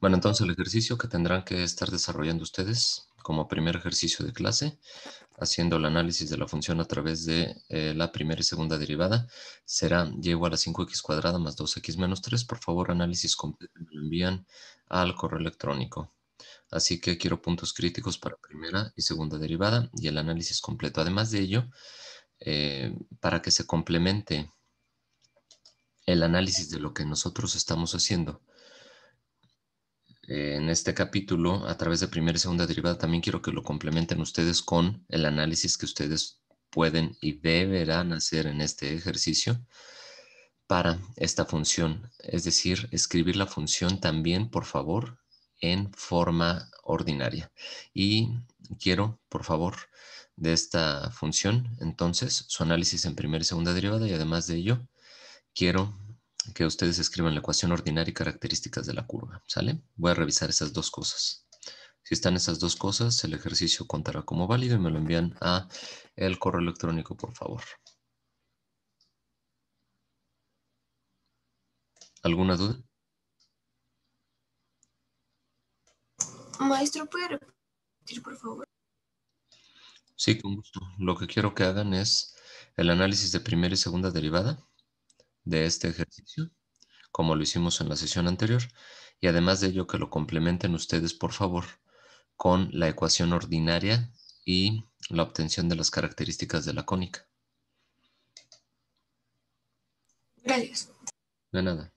Bueno, entonces el ejercicio que tendrán que estar desarrollando ustedes como primer ejercicio de clase, haciendo el análisis de la función a través de la primera y segunda derivada, será y igual a 5x cuadrada más 2x menos 3. Por favor, análisis completo me lo envían al correo electrónico. Así que quiero puntos críticos para primera y segunda derivada y el análisis completo. Además de ello, para que se complemente el análisis de lo que nosotros estamos haciendo en este capítulo, a través de primera y segunda derivada, también quiero que lo complementen ustedes con el análisis que ustedes pueden y deberán hacer en este ejercicio para esta función. Es decir, escribir la función también, por favor, en forma ordinaria. Y quiero, por favor, de esta función, entonces, su análisis en primera y segunda derivada y además de ello, quiero que ustedes escriban la ecuación ordinaria y características de la curva, ¿sale? Voy a revisar esas dos cosas. Si están esas dos cosas, el ejercicio contará como válido y me lo envían a el correo electrónico, por favor. ¿Alguna duda? Maestro, ¿puede repetir, por favor? Sí, con gusto. Lo que quiero que hagan es el análisis de primera y segunda derivada de este ejercicio, como lo hicimos en la sesión anterior, y además de ello que lo complementen ustedes, por favor, con la ecuación ordinaria y la obtención de las características de la cónica. Gracias. De nada.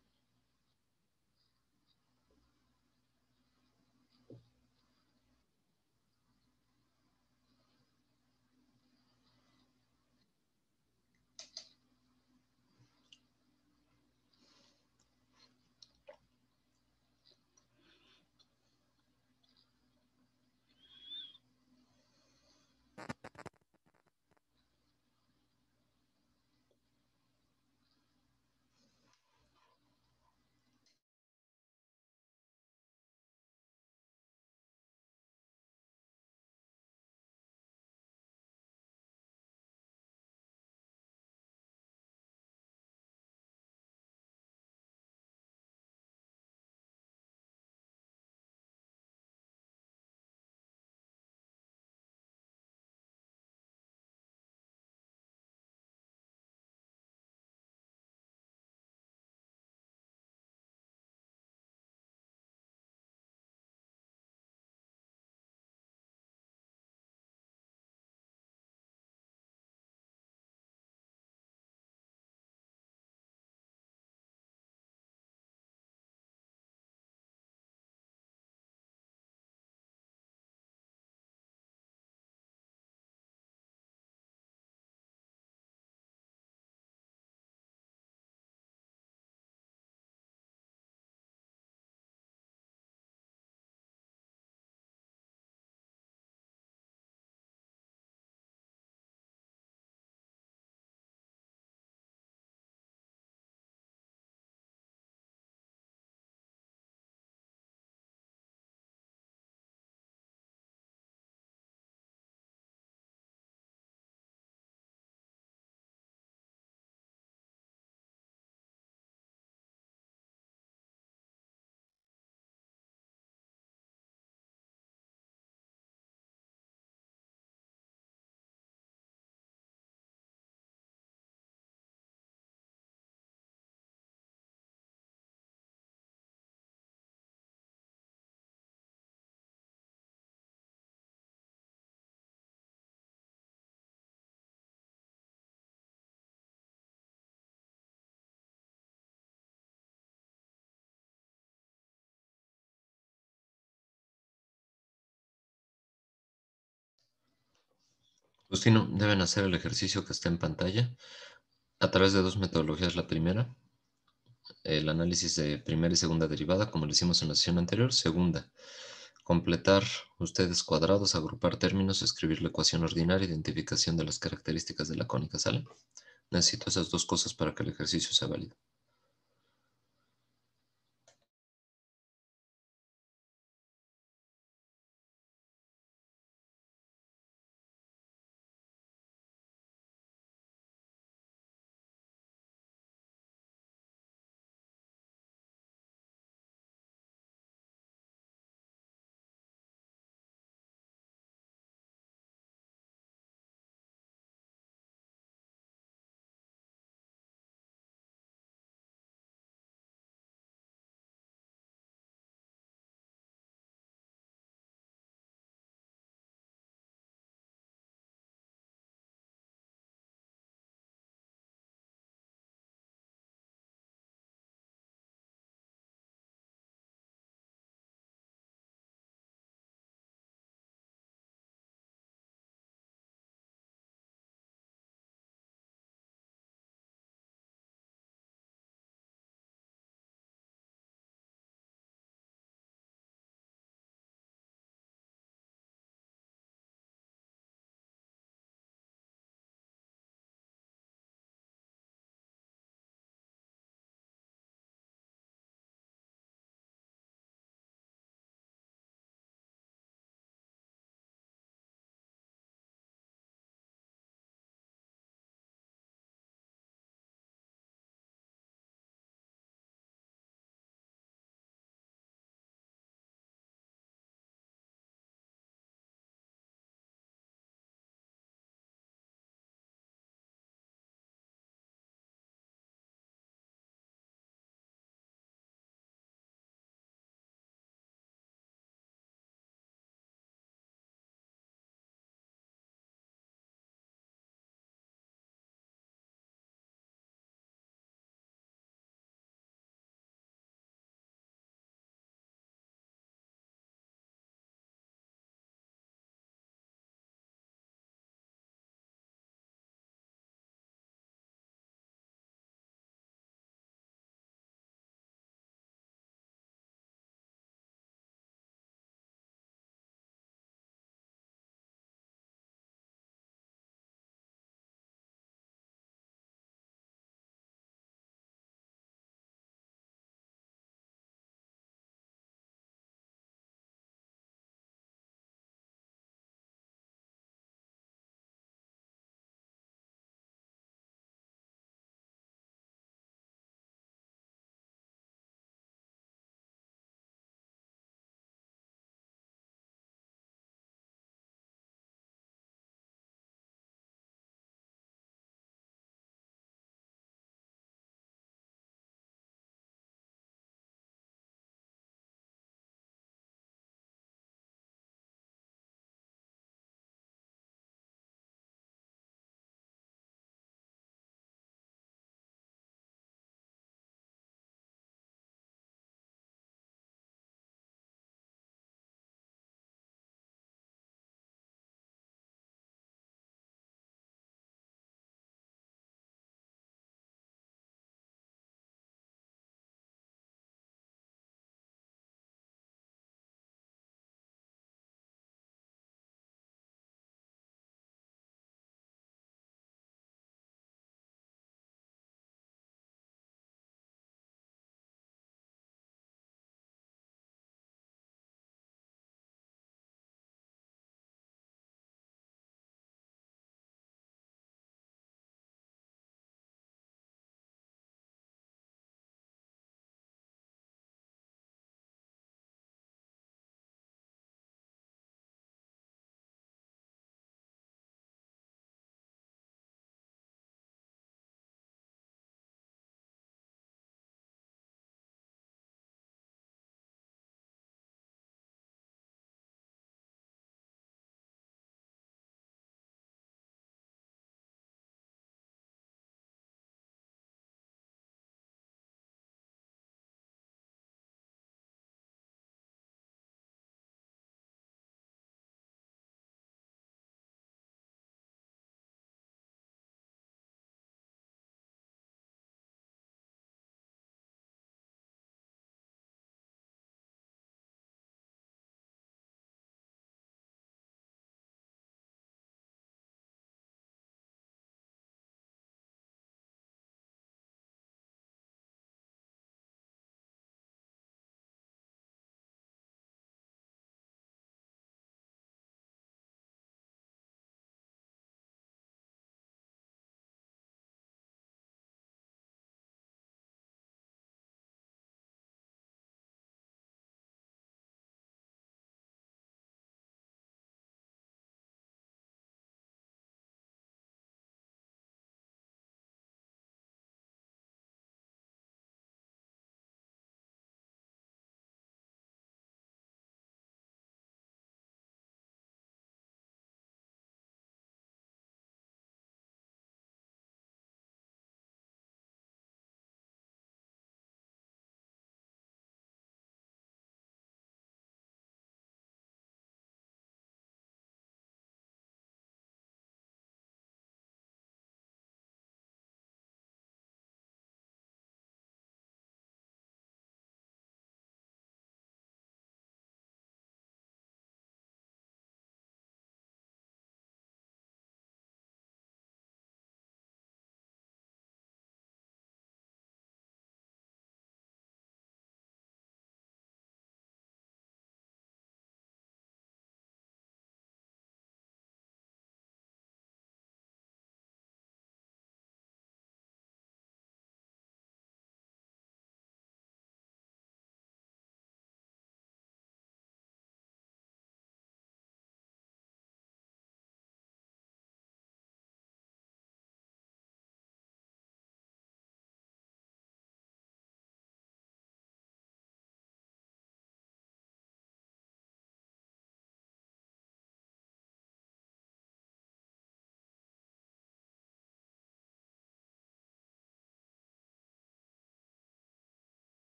Justino, deben hacer el ejercicio que está en pantalla a través de dos metodologías. La primera, el análisis de primera y segunda derivada, como lo hicimos en la sesión anterior. Segunda, completar ustedes cuadrados, agrupar términos, escribir la ecuación ordinaria, identificación de las características de la cónica, ¿sale? Necesito esas dos cosas para que el ejercicio sea válido.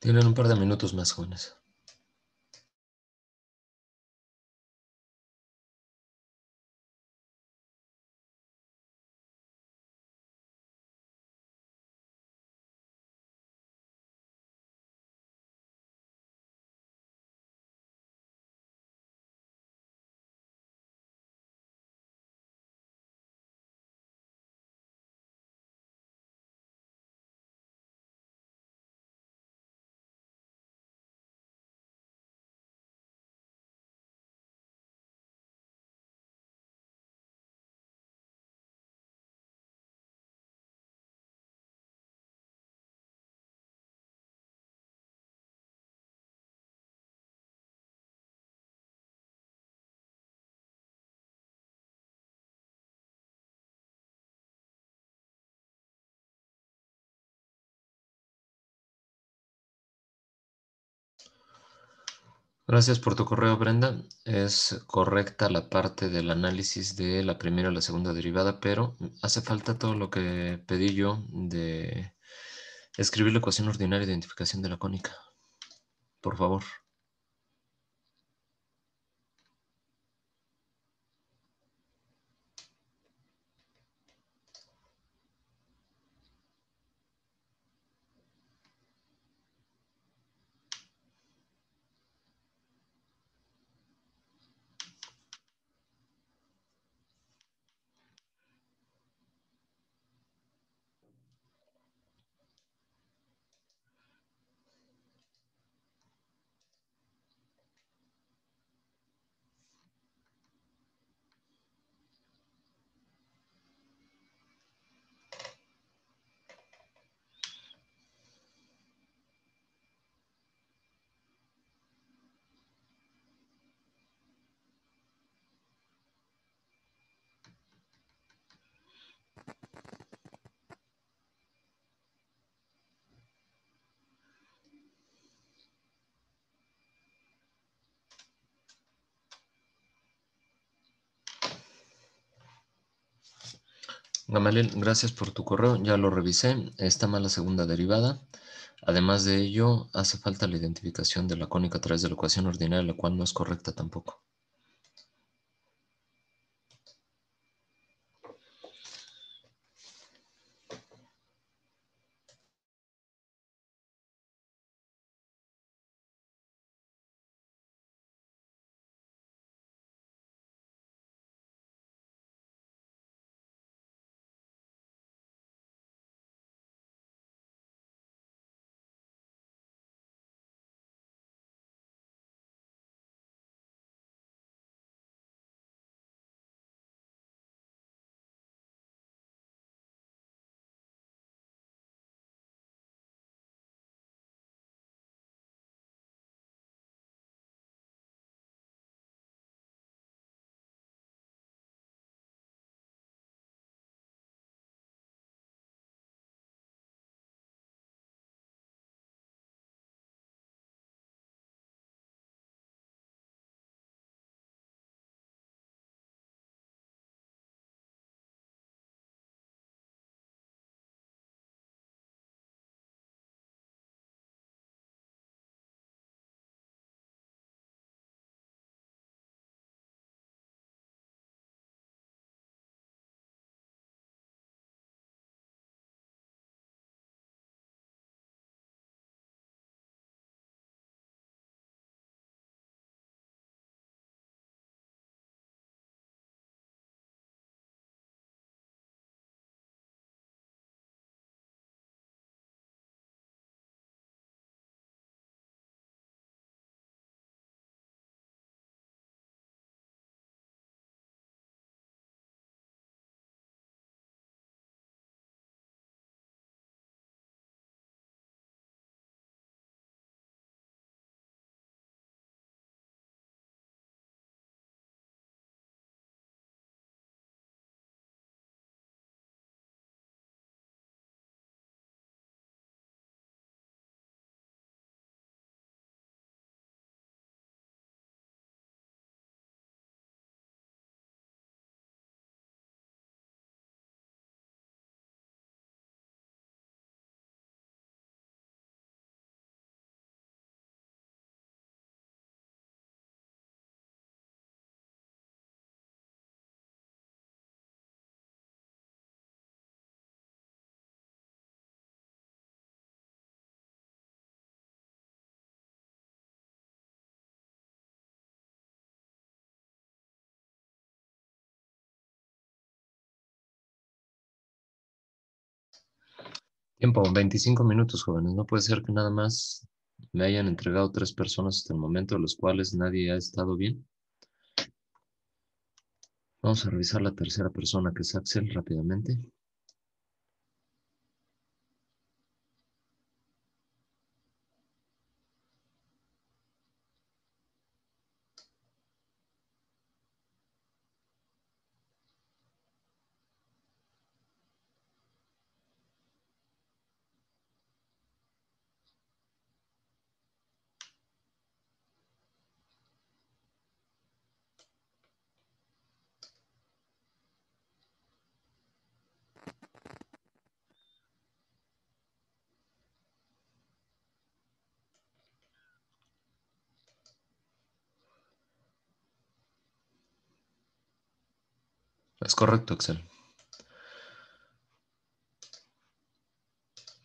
Tienen un par de minutos más, jóvenes. Gracias por tu correo, Brenda. Es correcta la parte del análisis de la primera y la segunda derivada, pero hace falta todo lo que pedí yo de escribir la ecuación ordinaria de identificación de la cónica. Por favor. Gamaliel, gracias por tu correo. Ya lo revisé. Está mal la segunda derivada. Además de ello, hace falta la identificación de la cónica a través de la ecuación ordinaria, la cual no es correcta tampoco. Tiempo, 25 minutos, jóvenes. No puede ser que nada más me hayan entregado 3 personas hasta el momento, de los cuales nadie ha estado bien. Vamos a revisar la tercera persona, que es Axel, rápidamente. Es correcto, Axel.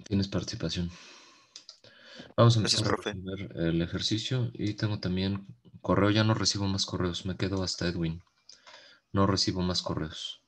Tienes participación. Vamos a Gracias, empezar a profe. resolver el ejercicio y tengo también correo. Ya no recibo más correos. Me quedo hasta Edwin. No recibo más correos.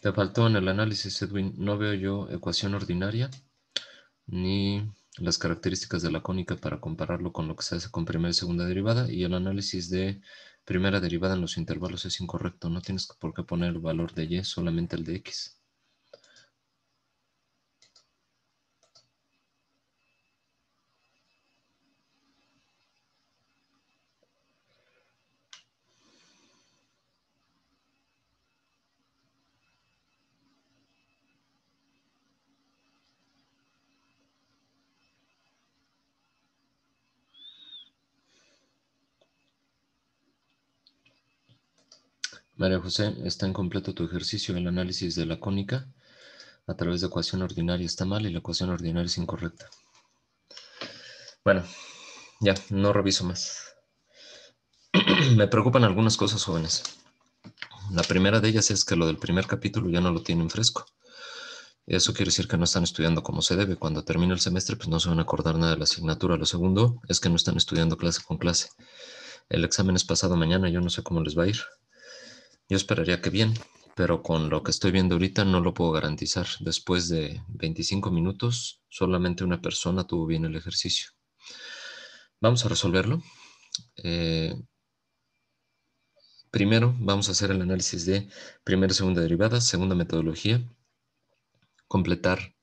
Te faltó en el análisis, Edwin. No veo yo ecuación ordinaria ni las características de la cónica para compararlo con lo que se hace con primera y segunda derivada, y el análisis de primera derivada en los intervalos es incorrecto. No tienes por qué poner el valor de y, solamente el de x. María José, está incompleto tu ejercicio. El análisis de la cónica a través de ecuación ordinaria está mal y la ecuación ordinaria es incorrecta. Bueno, ya, no reviso más. Me preocupan algunas cosas, jóvenes. La primera de ellas es que lo del primer capítulo ya no lo tienen fresco. Eso quiere decir que no están estudiando como se debe. Cuando termine el semestre, pues no se van a acordar nada de la asignatura. Lo segundo es que no están estudiando clase con clase. El examen es pasado mañana, yo no sé cómo les va a ir. Yo esperaría que bien, pero con lo que estoy viendo ahorita no lo puedo garantizar. Después de 25 minutos, solamente una persona tuvo bien el ejercicio. Vamos a resolverlo. Primero, vamos a hacer el análisis de primera y segunda derivada, segunda metodología, completar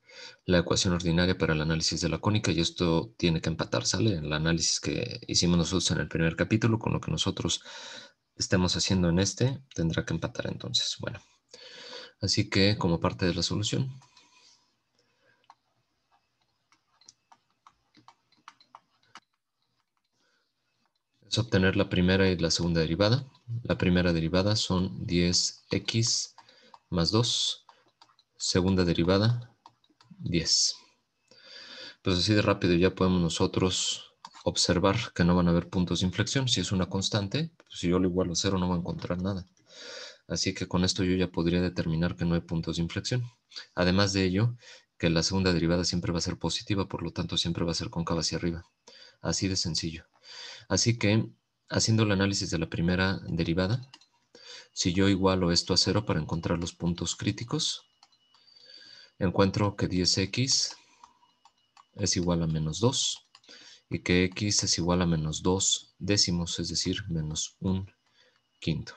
la ecuación ordinaria para el análisis de la cónica, y esto tiene que empatar, ¿sale? El análisis que hicimos nosotros en el primer capítulo con lo que nosotros estemos haciendo en este tendrá que empatar entonces. Bueno, así que como parte de la solución, es obtener la primera y la segunda derivada. La primera derivada son 10x más 2, segunda derivada 10. Pues así de rápido ya podemos nosotros observar que no van a haber puntos de inflexión. Si es una constante, pues si yo lo igualo a cero no voy a encontrar nada. Así que con esto yo ya podría determinar que no hay puntos de inflexión. Además de ello, que la segunda derivada siempre va a ser positiva, por lo tanto siempre va a ser cóncava hacia arriba. Así de sencillo. Así que, haciendo el análisis de la primera derivada, si yo igualo esto a cero para encontrar los puntos críticos, encuentro que 10x es igual a menos 2 y que x es igual a menos 2 décimos, es decir, menos un quinto.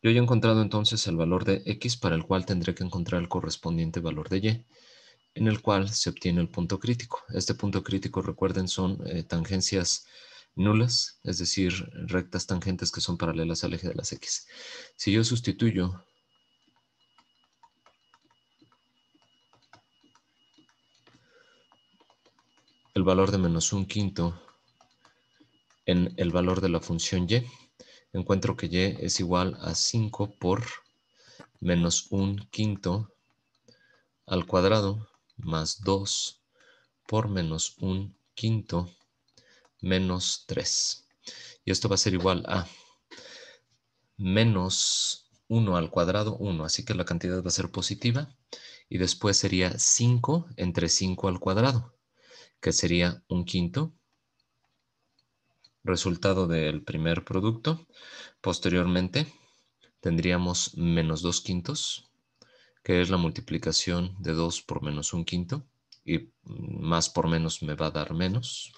Yo ya he encontrado entonces el valor de x, para el cual tendré que encontrar el correspondiente valor de y, en el cual se obtiene el punto crítico. Este punto crítico, recuerden, son tangencias nulas, es decir, rectas tangentes que son paralelas al eje de las x. Si yo sustituyo el valor de menos un quinto en el valor de la función y, encuentro que y es igual a 5 por menos un quinto al cuadrado más 2 por menos un quinto menos 3. Y esto va a ser igual a menos 1 al cuadrado, 1, así que la cantidad va a ser positiva. Y después sería 5 entre 5 al cuadrado, que sería 1/5, resultado del primer producto. Posteriormente tendríamos menos 2/5, que es la multiplicación de 2 por menos 1/5, y más por menos me va a dar menos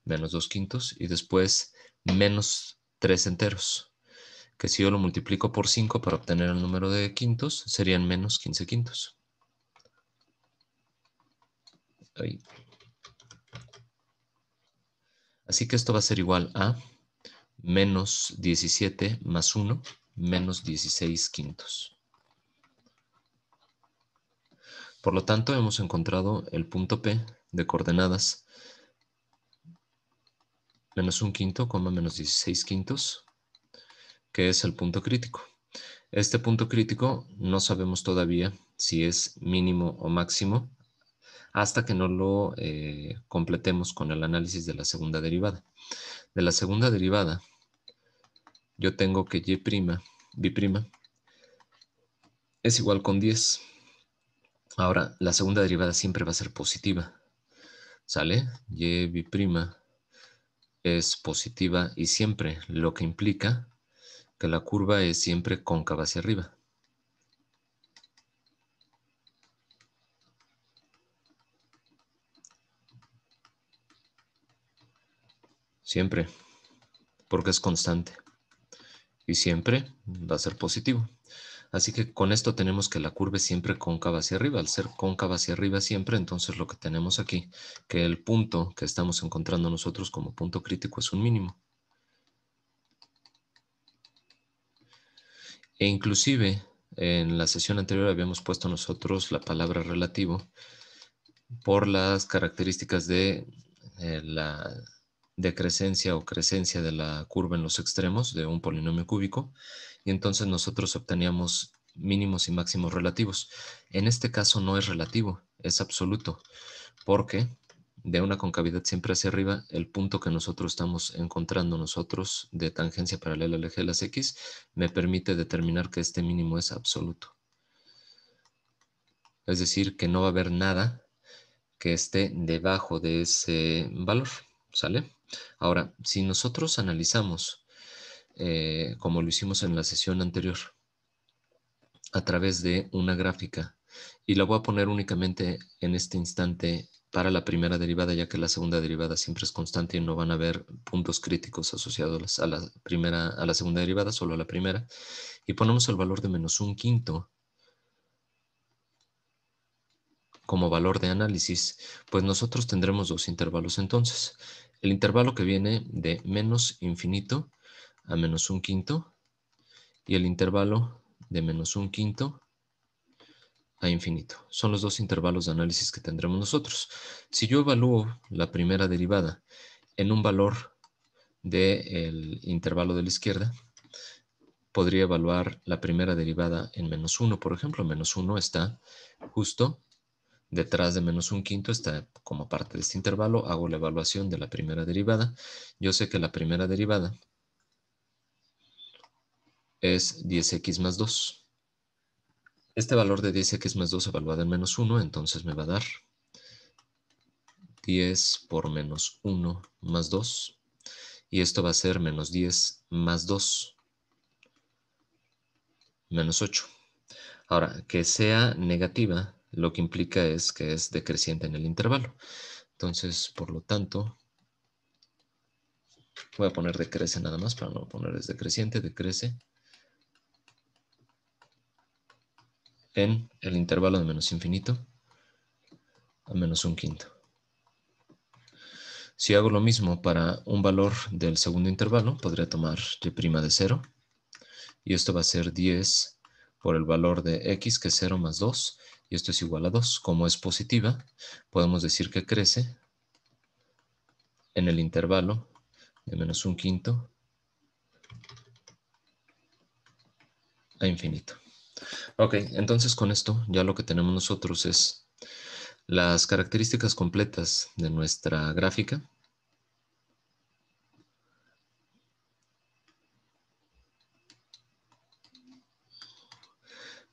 2/5, y después menos 3 enteros, que si yo lo multiplico por 5 para obtener el número de quintos, serían menos 15/5. Ahí. Así que esto va a ser igual a menos 17 más 1, menos 16/5. Por lo tanto, hemos encontrado el punto P de coordenadas menos 1/5, menos 16/5, que es el punto crítico. Este punto crítico no sabemos todavía si es mínimo o máximo hasta que no lo completemos con el análisis de la segunda derivada. De la segunda derivada, yo tengo que B' es igual con 10. Ahora, la segunda derivada siempre va a ser positiva, ¿sale? Y' es positiva y siempre, lo que implica que la curva es siempre cóncava hacia arriba. Siempre, porque es constante. Y siempre va a ser positivo. Así que con esto tenemos que la curva es siempre cóncava hacia arriba. Al ser cóncava hacia arriba siempre, entonces lo que tenemos aquí, que el punto que estamos encontrando nosotros como punto crítico es un mínimo. E inclusive en la sesión anterior habíamos puesto nosotros la palabra relativo por las características de la decrecencia o crecencia de la curva en los extremos de un polinomio cúbico, y entonces nosotros obteníamos mínimos y máximos relativos. En este caso no es relativo, es absoluto, porque de una concavidad siempre hacia arriba, el punto que nosotros estamos encontrando nosotros de tangencia paralela al eje de las X me permite determinar que este mínimo es absoluto. Es decir, que no va a haber nada que esté debajo de ese valor, ¿sale? Ahora, si nosotros analizamos, como lo hicimos en la sesión anterior, a través de una gráfica, y la voy a poner únicamente en este instante para la primera derivada, ya que la segunda derivada siempre es constante y no van a haber puntos críticos asociados a la segunda derivada, solo a la primera, y ponemos el valor de menos 1/5 como valor de análisis, pues nosotros tendremos dos intervalos entonces. El intervalo que viene de menos infinito a menos 1/5, y el intervalo de menos 1/5 a infinito. Son los dos intervalos de análisis que tendremos nosotros. Si yo evalúo la primera derivada en un valor del intervalo de la izquierda, podría evaluar la primera derivada en menos 1, por ejemplo. Menos 1 está justo detrás de menos 1/5, está como parte de este intervalo. Hago la evaluación de la primera derivada. Yo sé que la primera derivada es 10x más 2. Este valor de 10x más 2 evaluado en menos 1, entonces me va a dar 10 por menos 1 más 2. Y esto va a ser menos 10 más 2, menos 8. Ahora, que sea negativa, lo que implica es que es decreciente en el intervalo. Entonces, por lo tanto, voy a poner decrece nada más para no poner es decreciente, decrece en el intervalo de menos infinito a menos 1/5. Si hago lo mismo para un valor del segundo intervalo, podría tomar y' de 0, y esto va a ser 10 por el valor de x, que es 0 más 2, y esto es igual a 2. Como es positiva, podemos decir que crece en el intervalo de menos 1/5 a infinito. Ok, entonces con esto ya lo que tenemos nosotros es las características completas de nuestra gráfica.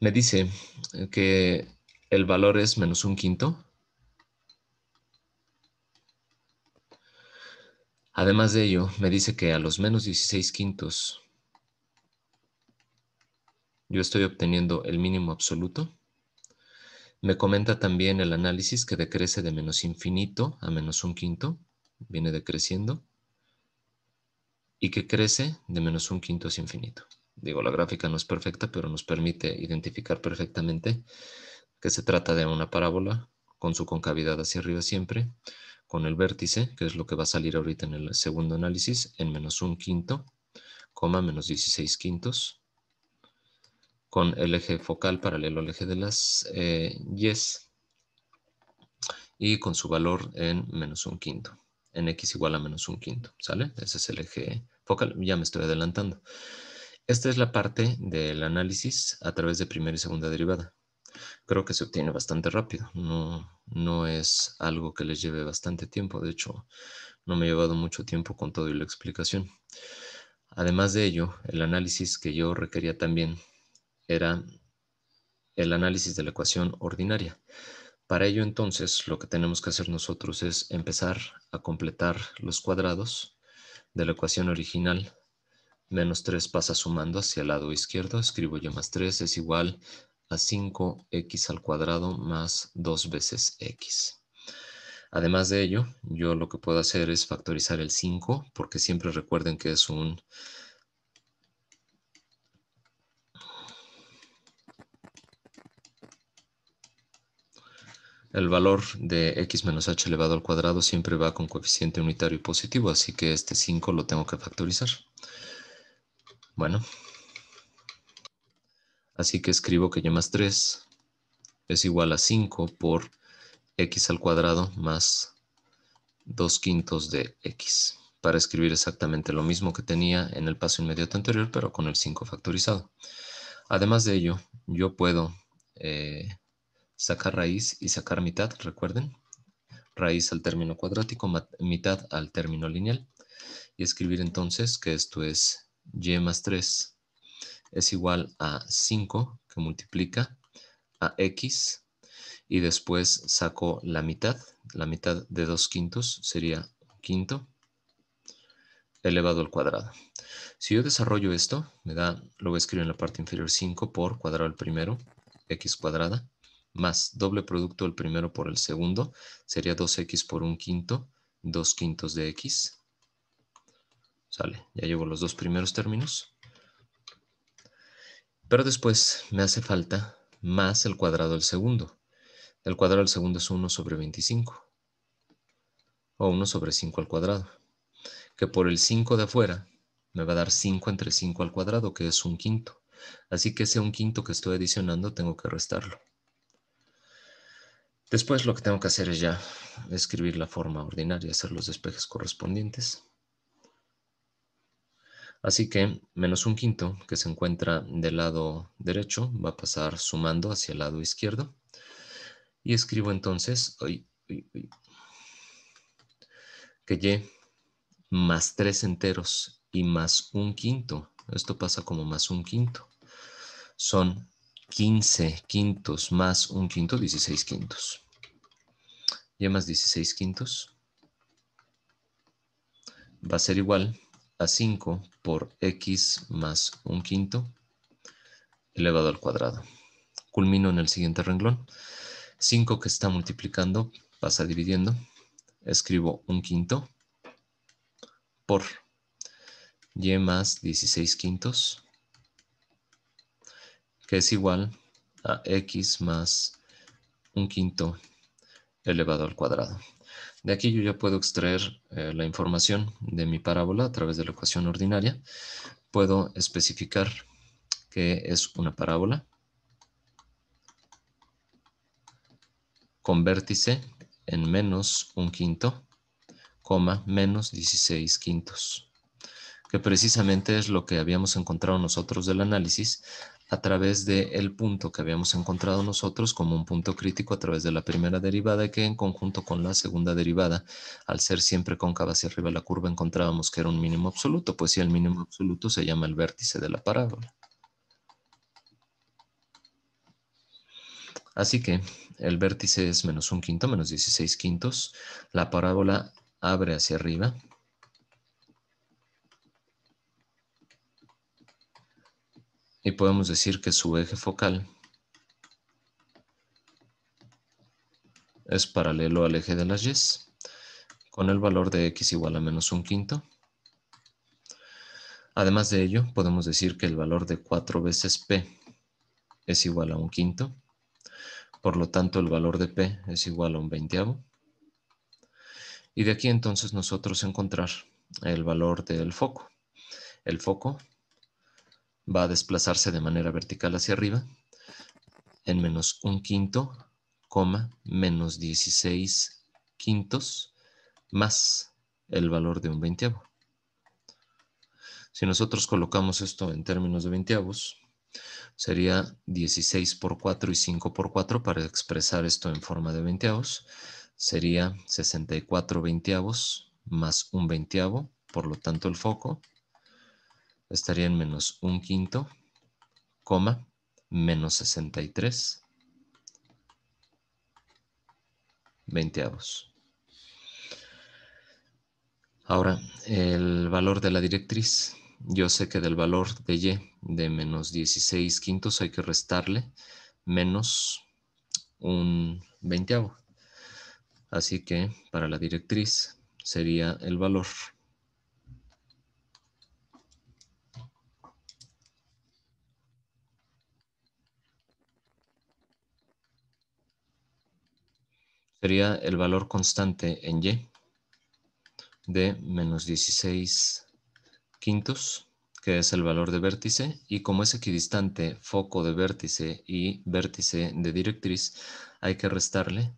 Me dice que el valor es menos un quinto. Además de ello, me dice que a los menos 16 quintos yo estoy obteniendo el mínimo absoluto. Me comenta también el análisis que decrece de menos infinito a menos un quinto, viene decreciendo, y que crece de menos un quinto hacia infinito. Digo, la gráfica no es perfecta, pero nos permite identificar perfectamente que se trata de una parábola con su concavidad hacia arriba siempre, con el vértice, que es lo que va a salir ahorita en el segundo análisis, en menos un quinto, coma menos 16 quintos, con el eje focal paralelo al eje de las Y's y con su valor en menos un quinto, en x igual a menos un quinto, ¿sale? Ese es el eje focal, ya me estoy adelantando. Esta es la parte del análisis a través de primera y segunda derivada. Creo que se obtiene bastante rápido, no es algo que les lleve bastante tiempo, de hecho, no me ha llevado mucho tiempo con todo y la explicación. Además de ello, el análisis que yo requería también era el análisis de la ecuación ordinaria. Para ello, entonces, lo que tenemos que hacer nosotros es empezar a completar los cuadrados de la ecuación original. Menos 3 pasa sumando hacia el lado izquierdo. Escribo y más 3 es igual a 5x al cuadrado más 2 veces x. Además de ello, yo lo que puedo hacer es factorizar el 5, porque siempre recuerden que es un el valor de x menos h elevado al cuadrado siempre va con coeficiente unitario positivo, así que este 5 lo tengo que factorizar. Bueno, así que escribo que y más 3 es igual a 5 por x al cuadrado más 2 quintos de x, para escribir exactamente lo mismo que tenía en el paso inmediato anterior, pero con el 5 factorizado. Además de ello, yo puedo sacar raíz y sacar mitad, recuerden, raíz al término cuadrático, mitad al término lineal, y escribir entonces que esto es y más 3 es igual a 5 que multiplica a x, y después saco la mitad de 2 quintos sería un quinto elevado al cuadrado. Si yo desarrollo esto, me da, lo voy a escribir en la parte inferior, 5 por cuadrado al primero, x cuadrada, más doble producto del primero por el segundo, sería 2x por un quinto, 2 quintos de x. Sale, ya llevo los dos primeros términos. Pero después me hace falta más el cuadrado del segundo. El cuadrado del segundo es 1 sobre 25, o 1 sobre 5 al cuadrado, que por el 5 de afuera me va a dar 5 entre 5 al cuadrado, que es un quinto. Así que ese un quinto que estoy adicionando tengo que restarlo. Después lo que tengo que hacer es ya escribir la forma ordinaria, hacer los despejes correspondientes. Así que menos un quinto que se encuentra del lado derecho va a pasar sumando hacia el lado izquierdo. Y escribo entonces que y más 3 enteros y más un quinto. Esto pasa como más un quinto. Son 15 quintos más un quinto, 16 quintos. Y más 16 quintos va a ser igual a 5 por x más un quinto elevado al cuadrado. Culmino en el siguiente renglón. 5 que está multiplicando pasa dividiendo. Escribo un quinto por y más 16 quintos, que es igual a x más un quinto elevado al cuadrado. De aquí yo ya puedo extraer la información de mi parábola a través de la ecuación ordinaria. Puedo especificar que es una parábola con vértice en menos un quinto, coma, menos 16 quintos, que precisamente es lo que habíamos encontrado nosotros del análisis a través del punto que habíamos encontrado nosotros como un punto crítico a través de la primera derivada, y que en conjunto con la segunda derivada, al ser siempre cóncava hacia arriba la curva, encontrábamos que era un mínimo absoluto. Pues sí, el mínimo absoluto se llama el vértice de la parábola. Así que el vértice es menos 1/5, menos 16 quintos. La parábola abre hacia arriba. Y podemos decir que su eje focal es paralelo al eje de las y, con el valor de x igual a menos 1/5. Además de ello, podemos decir que el valor de 4 veces p es igual a 1/5. Por lo tanto, el valor de p es igual a 1/20. Y de aquí entonces nosotros encontrar el valor del foco. El foco va a desplazarse de manera vertical hacia arriba en menos 1/5, menos 16 quintos más el valor de 1/20. Si nosotros colocamos esto en términos de veinteavos, sería 16 por 4 y 5 por 4 para expresar esto en forma de veinteavos. Sería 64 veinteavos más 1/20. Por lo tanto, el foco estaría en menos 1/5, menos 63 veinteavos. Ahora, el valor de la directriz. Yo sé que del valor de y de menos 16 quintos hay que restarle menos 1/20. Así que para la directriz sería el valor constante en y de menos 16 quintos, que es el valor de vértice, y como es equidistante foco de vértice y vértice de directriz, hay que restarle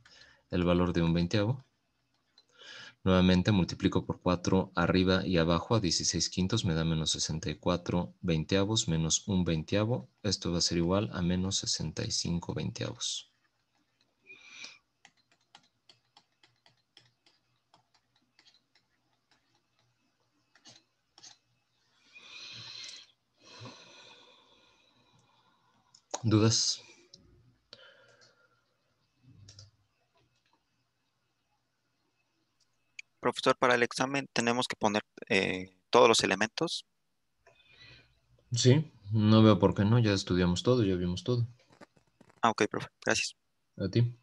el valor de 1/20. Nuevamente multiplico por 4 arriba y abajo a 16 quintos, me da menos 64 veinteavos menos 1/20. Esto va a ser igual a menos 65 veinteavos. ¿Dudas? Profesor, para el examen tenemos que poner todos los elementos. Sí, no veo por qué no, ya estudiamos todo, ya vimos todo. Ah, ok, profe, gracias. ¿A ti?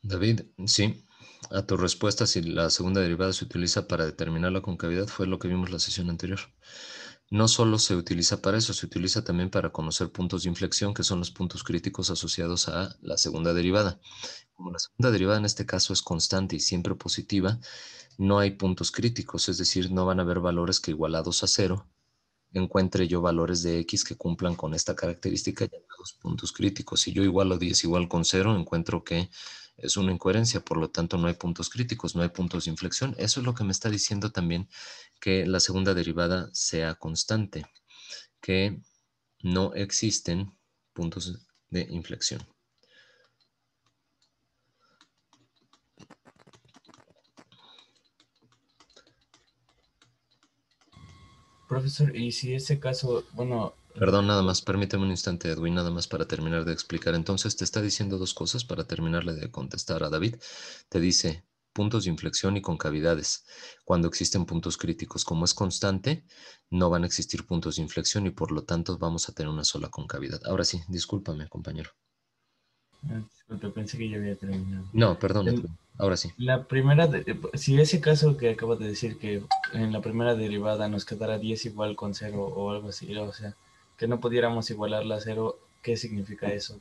David, sí. A tu respuesta, si la segunda derivada se utiliza para determinar la concavidad, fue lo que vimos la sesión anterior. No solo se utiliza para eso, se utiliza también para conocer puntos de inflexión, que son los puntos críticos asociados a la segunda derivada. Como la segunda derivada en este caso es constante y siempre positiva, no hay puntos críticos, es decir, no van a haber valores que igualados a cero encuentre yo valores de x que cumplan con esta característica llamados puntos críticos. Si yo igualo 10 igual con 0, encuentro que es una incoherencia, por lo tanto no hay puntos críticos, no hay puntos de inflexión. Eso es lo que me está diciendo también que la segunda derivada sea constante, que no existen puntos de inflexión. Profesor, y si ese caso, bueno, Perdón, nada más, permíteme un instante, Edwin, nada más para terminar de explicar. Entonces, te está diciendo dos cosas para terminarle de contestar a David. Te dice puntos de inflexión y concavidades. Cuando existen puntos críticos, como es constante, no van a existir puntos de inflexión y por lo tanto vamos a tener una sola concavidad. Ahora sí, discúlpame, compañero. disculpe, pensé que ya había terminado. No, perdón, En Edwin. Ahora sí. la primera, si ese caso que acabo de decir que en la primera derivada nos quedara 10 igual con 0 o algo así, o sea, que no pudiéramos igualarla a 0, ¿qué significa eso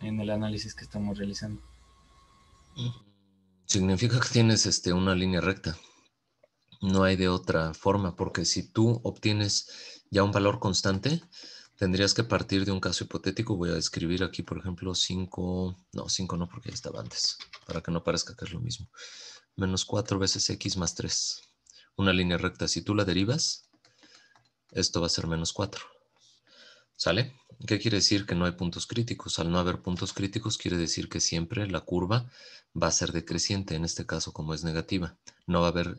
en el análisis que estamos realizando? Significa que tienes una línea recta. No hay de otra forma, porque si tú obtienes ya un valor constante, tendrías que partir de un caso hipotético. Voy a escribir aquí, por ejemplo, 5, no, 5 no, porque ya estaba antes, para que no parezca que es lo mismo. Menos 4 veces x más 3. Una línea recta, si tú la derivas, esto va a ser menos 4. ¿Sale? ¿Qué quiere decir que no hay puntos críticos? Al no haber puntos críticos quiere decir que siempre la curva va a ser decreciente, en este caso como es negativa. No va a haber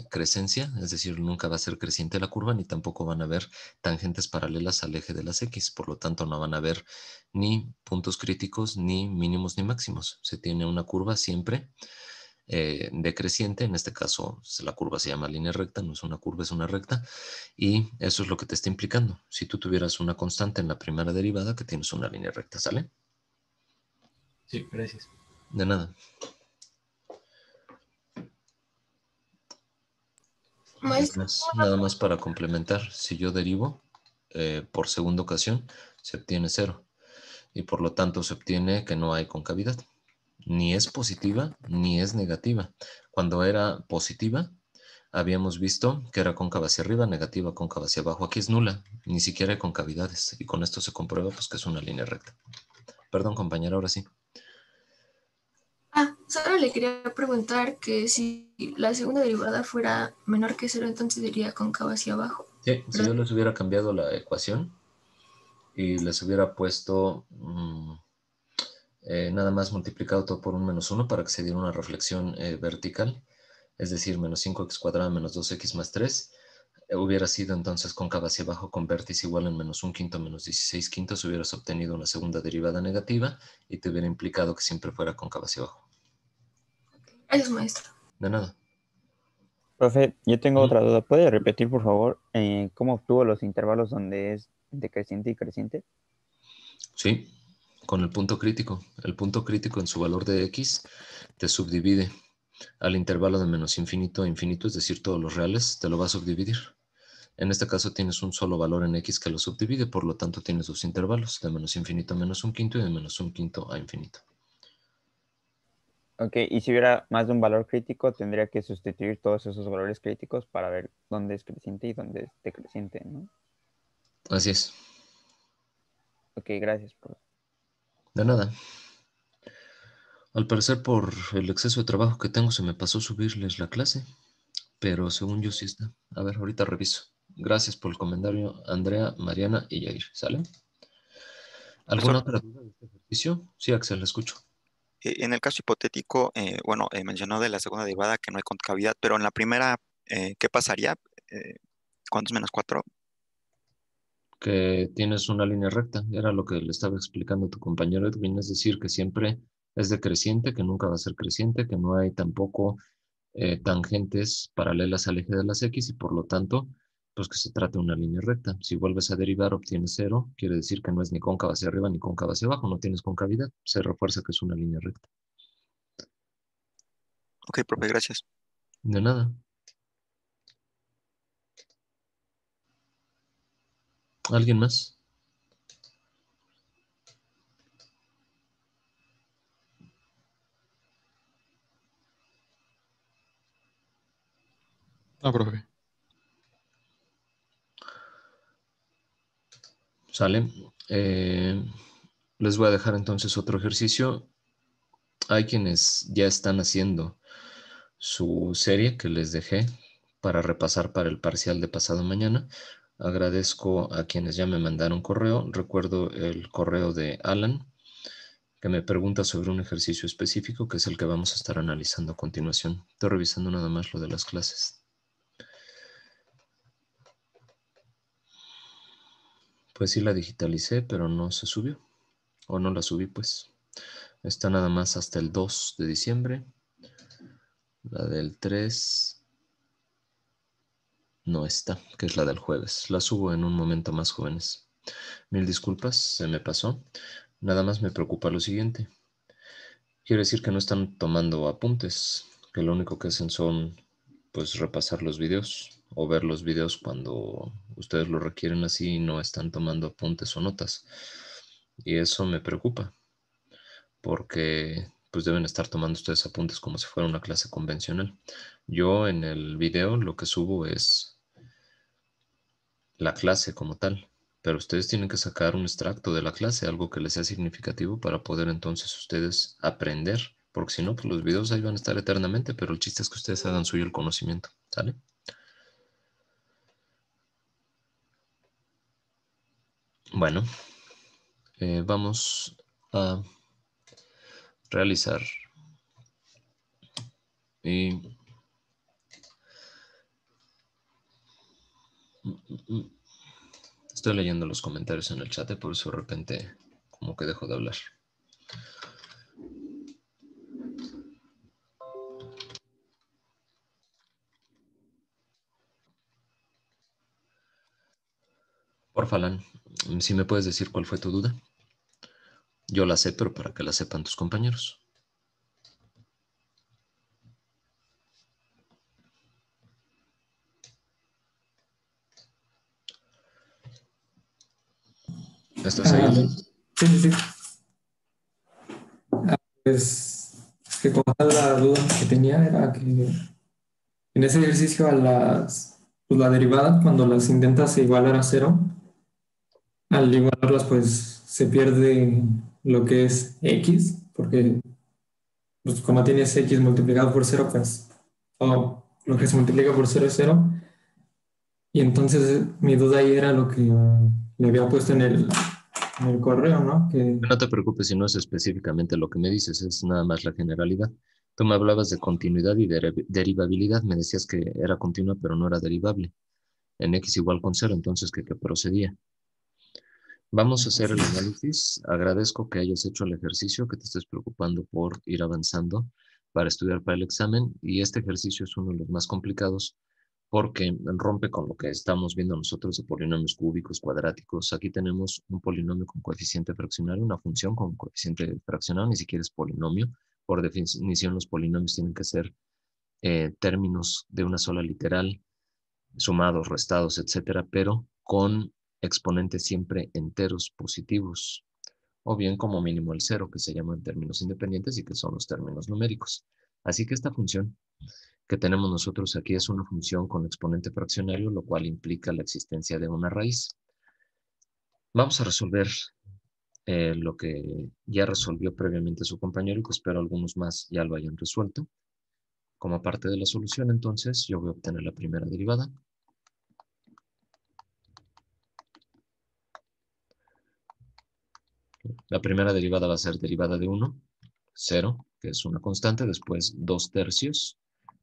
crecencia, es decir, nunca va a ser creciente la curva, ni tampoco van a haber tangentes paralelas al eje de las X. Por lo tanto, no van a haber ni puntos críticos, ni mínimos, ni máximos. Se tiene una curva siempre decreciente, en este caso la curva se llama línea recta, no es una curva, es una recta, y eso es lo que te está implicando. Si tú tuvieras una constante en la primera derivada, que tienes una línea recta, ¿sale? Sí, gracias. De nada. Maestro, Nada más para complementar, si yo derivo por segunda ocasión, se obtiene 0, y por lo tanto se obtiene que no hay concavidad. Ni es positiva ni es negativa. Cuando era positiva, habíamos visto que era cóncava hacia arriba, negativa cóncava hacia abajo. Aquí es nula, ni siquiera hay concavidades. Y con esto se comprueba pues, que es una línea recta. Perdón, compañera, ahora sí. solo le quería preguntar que si la segunda derivada fuera menor que 0, entonces iría cóncava hacia abajo. Sí, si ¿Verdad? yo les hubiera cambiado la ecuación y les hubiera puesto nada más multiplicado todo por un menos 1 para que se diera una reflexión vertical, es decir, menos 5x cuadrada menos 2x más 3, hubiera sido entonces cóncava hacia abajo con vértice igual en menos 1 quinto menos 16 quintos, hubieras obtenido una segunda derivada negativa y te hubiera implicado que siempre fuera cóncava hacia abajo. Gracias, maestro. De nada. Profe, yo tengo ¿Mm? otra duda. ¿Puede repetir, por favor, cómo obtuvo los intervalos donde es decreciente y creciente? Sí, con el punto crítico. El punto crítico en su valor de x te subdivide al intervalo de menos infinito a infinito, es decir, todos los reales, te lo va a subdividir. En este caso tienes un solo valor en x que lo subdivide, por lo tanto tienes dos intervalos, de menos infinito a menos un quinto y de menos un quinto a infinito. Ok, y si hubiera más de un valor crítico, tendría que sustituir todos esos valores críticos para ver dónde es creciente y dónde es decreciente, ¿no? Así es. Ok, gracias, profe. De nada. Al parecer por el exceso de trabajo que tengo se me pasó subirles la clase, pero según yo sí está. A ver, ahorita reviso. Gracias por el comentario, Andrea, Mariana y Yair. ¿Sale? ¿Alguna Profesor, otra duda de este ejercicio? Sí, Axel, la escucho. en el caso hipotético, mencionó de la segunda derivada que no hay concavidad, pero en la primera, ¿qué pasaría? Eh, ¿Cuántos menos 4? Que tienes una línea recta, era lo que le estaba explicando a tu compañero Edwin, es decir, que siempre es decreciente, que nunca va a ser creciente, que no hay tampoco tangentes paralelas al eje de las X y por lo tanto, pues que se trata de una línea recta. Si vuelves a derivar, obtienes 0, quiere decir que no es ni cóncava hacia arriba ni cóncava hacia abajo, no tienes concavidad, se refuerza que es una línea recta. Ok, profe, gracias. De nada. ¿Alguien más? No, profe. ¿Sale? Les voy a dejar entonces otro ejercicio. Hay quienes ya están haciendo su serie que les dejé para repasar para el parcial de pasado mañana. Agradezco a quienes ya me mandaron correo. Recuerdo el correo de Alan, que me pregunta sobre un ejercicio específico, que es el que vamos a estar analizando a continuación. Estoy revisando nada más lo de las clases. Pues sí la digitalicé, pero no se subió. O no la subí, pues. Está nada más hasta el 2 de diciembre. La del 3 no está, que es la del jueves. La subo en un momento más, jóvenes. Mil disculpas, se me pasó. Nada más me preocupa lo siguiente. Quiere decir que no están tomando apuntes, que lo único que hacen son pues repasar los videos o ver los videos cuando ustedes lo requieren así y no están tomando apuntes o notas. Y eso me preocupa, porque pues deben estar tomando ustedes apuntes como si fuera una clase convencional. Yo en el video lo que subo es la clase como tal, pero ustedes tienen que sacar un extracto de la clase, algo que les sea significativo para poder entonces ustedes aprender, porque si no, pues los videos ahí van a estar eternamente, pero el chiste es que ustedes hagan suyo el conocimiento, ¿sale? Bueno, vamos a realizar y estoy leyendo los comentarios en el chat, por eso de repente como que dejo de hablar. Porfa, Alan, si me puedes decir cuál fue tu duda. Yo la sé, pero para que la sepan tus compañeros. ¿Estás ahí, Alan? Sí, sí, sí. Pues que como tal la duda que tenía era que en ese ejercicio pues la derivada, cuando las intentas igualar a cero, al igualarlas pues se pierde lo que es x, porque pues como tienes x multiplicado por cero, pues todo lo que se multiplica por cero es cero. Y entonces mi duda ahí era lo que le había puesto en el correo, ¿no? Que No te preocupes si no es específicamente lo que me dices, es nada más la generalidad. Tú me hablabas de continuidad y derivabilidad, me decías que era continua pero no era derivable. En x igual con cero, entonces ¿qué procedía? Vamos a hacer el análisis. Agradezco que hayas hecho el ejercicio, que te estés preocupando por ir avanzando para estudiar para el examen. Y este ejercicio es uno de los más complicados porque rompe con lo que estamos viendo nosotros de polinomios cúbicos, cuadráticos. Aquí tenemos un polinomio con coeficiente fraccionario, una función con coeficiente fraccionario, ni siquiera es polinomio. Por definición, los polinomios tienen que ser términos de una sola literal, sumados, restados, etcétera, pero con exponentes siempre enteros positivos, o bien como mínimo el cero, que se llaman términos independientes y que son los términos numéricos. Así que esta función que tenemos nosotros aquí es una función con exponente fraccionario, lo cual implica la existencia de una raíz. Vamos a resolver lo que ya resolvió previamente su compañero y que espero algunos más ya lo hayan resuelto. Como parte de la solución, entonces, yo voy a obtener la primera derivada. La primera derivada va a ser derivada de 1, 0, que es una constante, después 2 tercios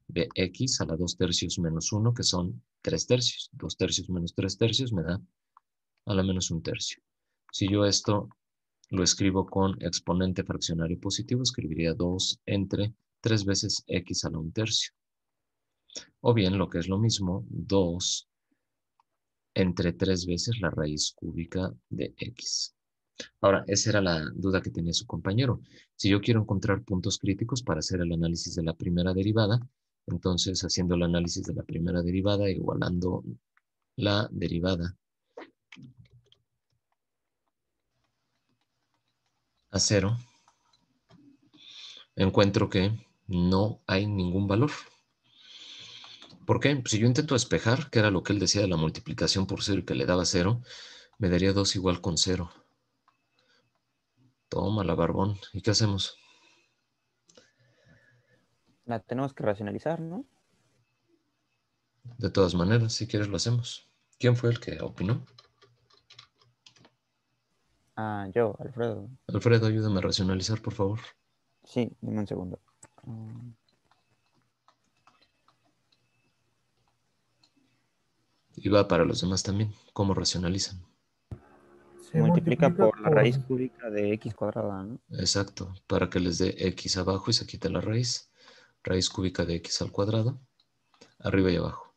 de x a la 2 tercios menos 1, que son 3 tercios. 2 tercios menos 3 tercios me da a la menos 1 tercio. Si yo esto lo escribo con exponente fraccionario positivo, escribiría 2 entre 3 veces x a la 1 tercio. O bien, lo que es lo mismo, 2 entre 3 veces la raíz cúbica de x. Ahora, esa era la duda que tenía su compañero. Si yo quiero encontrar puntos críticos para hacer el análisis de la primera derivada, entonces haciendo el análisis de la primera derivada, igualando la derivada a 0, encuentro que no hay ningún valor. ¿Por qué? Pues si yo intento despejar, que era lo que él decía de la multiplicación por 0 y que le daba 0, me daría 2 igual con 0. Tómala, barbón. ¿Y qué hacemos? La tenemos que racionalizar, ¿no? De todas maneras, si quieres lo hacemos. ¿Quién fue el que opinó? Ah, yo, Alfredo. Alfredo, ayúdame a racionalizar, por favor. Sí, dime un segundo. Mm, Y va para los demás también. ¿Cómo racionalizan? se multiplica multiplica por la raíz cúbica de x cuadrada, ¿no? Exacto. Para que les dé x abajo y se quite la raíz. Raíz cúbica de x al cuadrado. Arriba y abajo.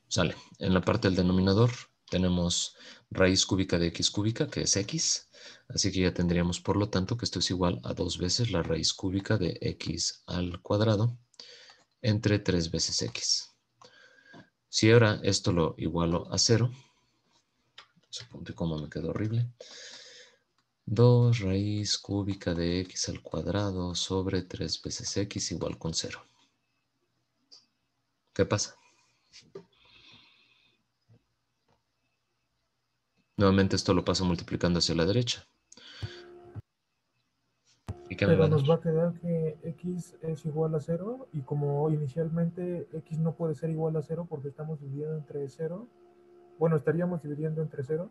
Sale. En la parte del denominador tenemos raíz cúbica de x cúbica, que es x. Así que ya tendríamos, por lo tanto, que esto es igual a 2 veces la raíz cúbica de x al cuadrado entre 3 veces x. Si ahora esto lo igualo a 0, ese punto y coma me quedó horrible. 2 raíz cúbica de x al cuadrado sobre 3 veces x igual con 0. ¿Qué pasa? Nuevamente esto lo paso multiplicando hacia la derecha. ¿Y qué me va Pero a dar? nos va a quedar que x es igual a 0 y como inicialmente x no puede ser igual a 0 porque estamos dividiendo entre 0, bueno, estaríamos dividiendo entre 0,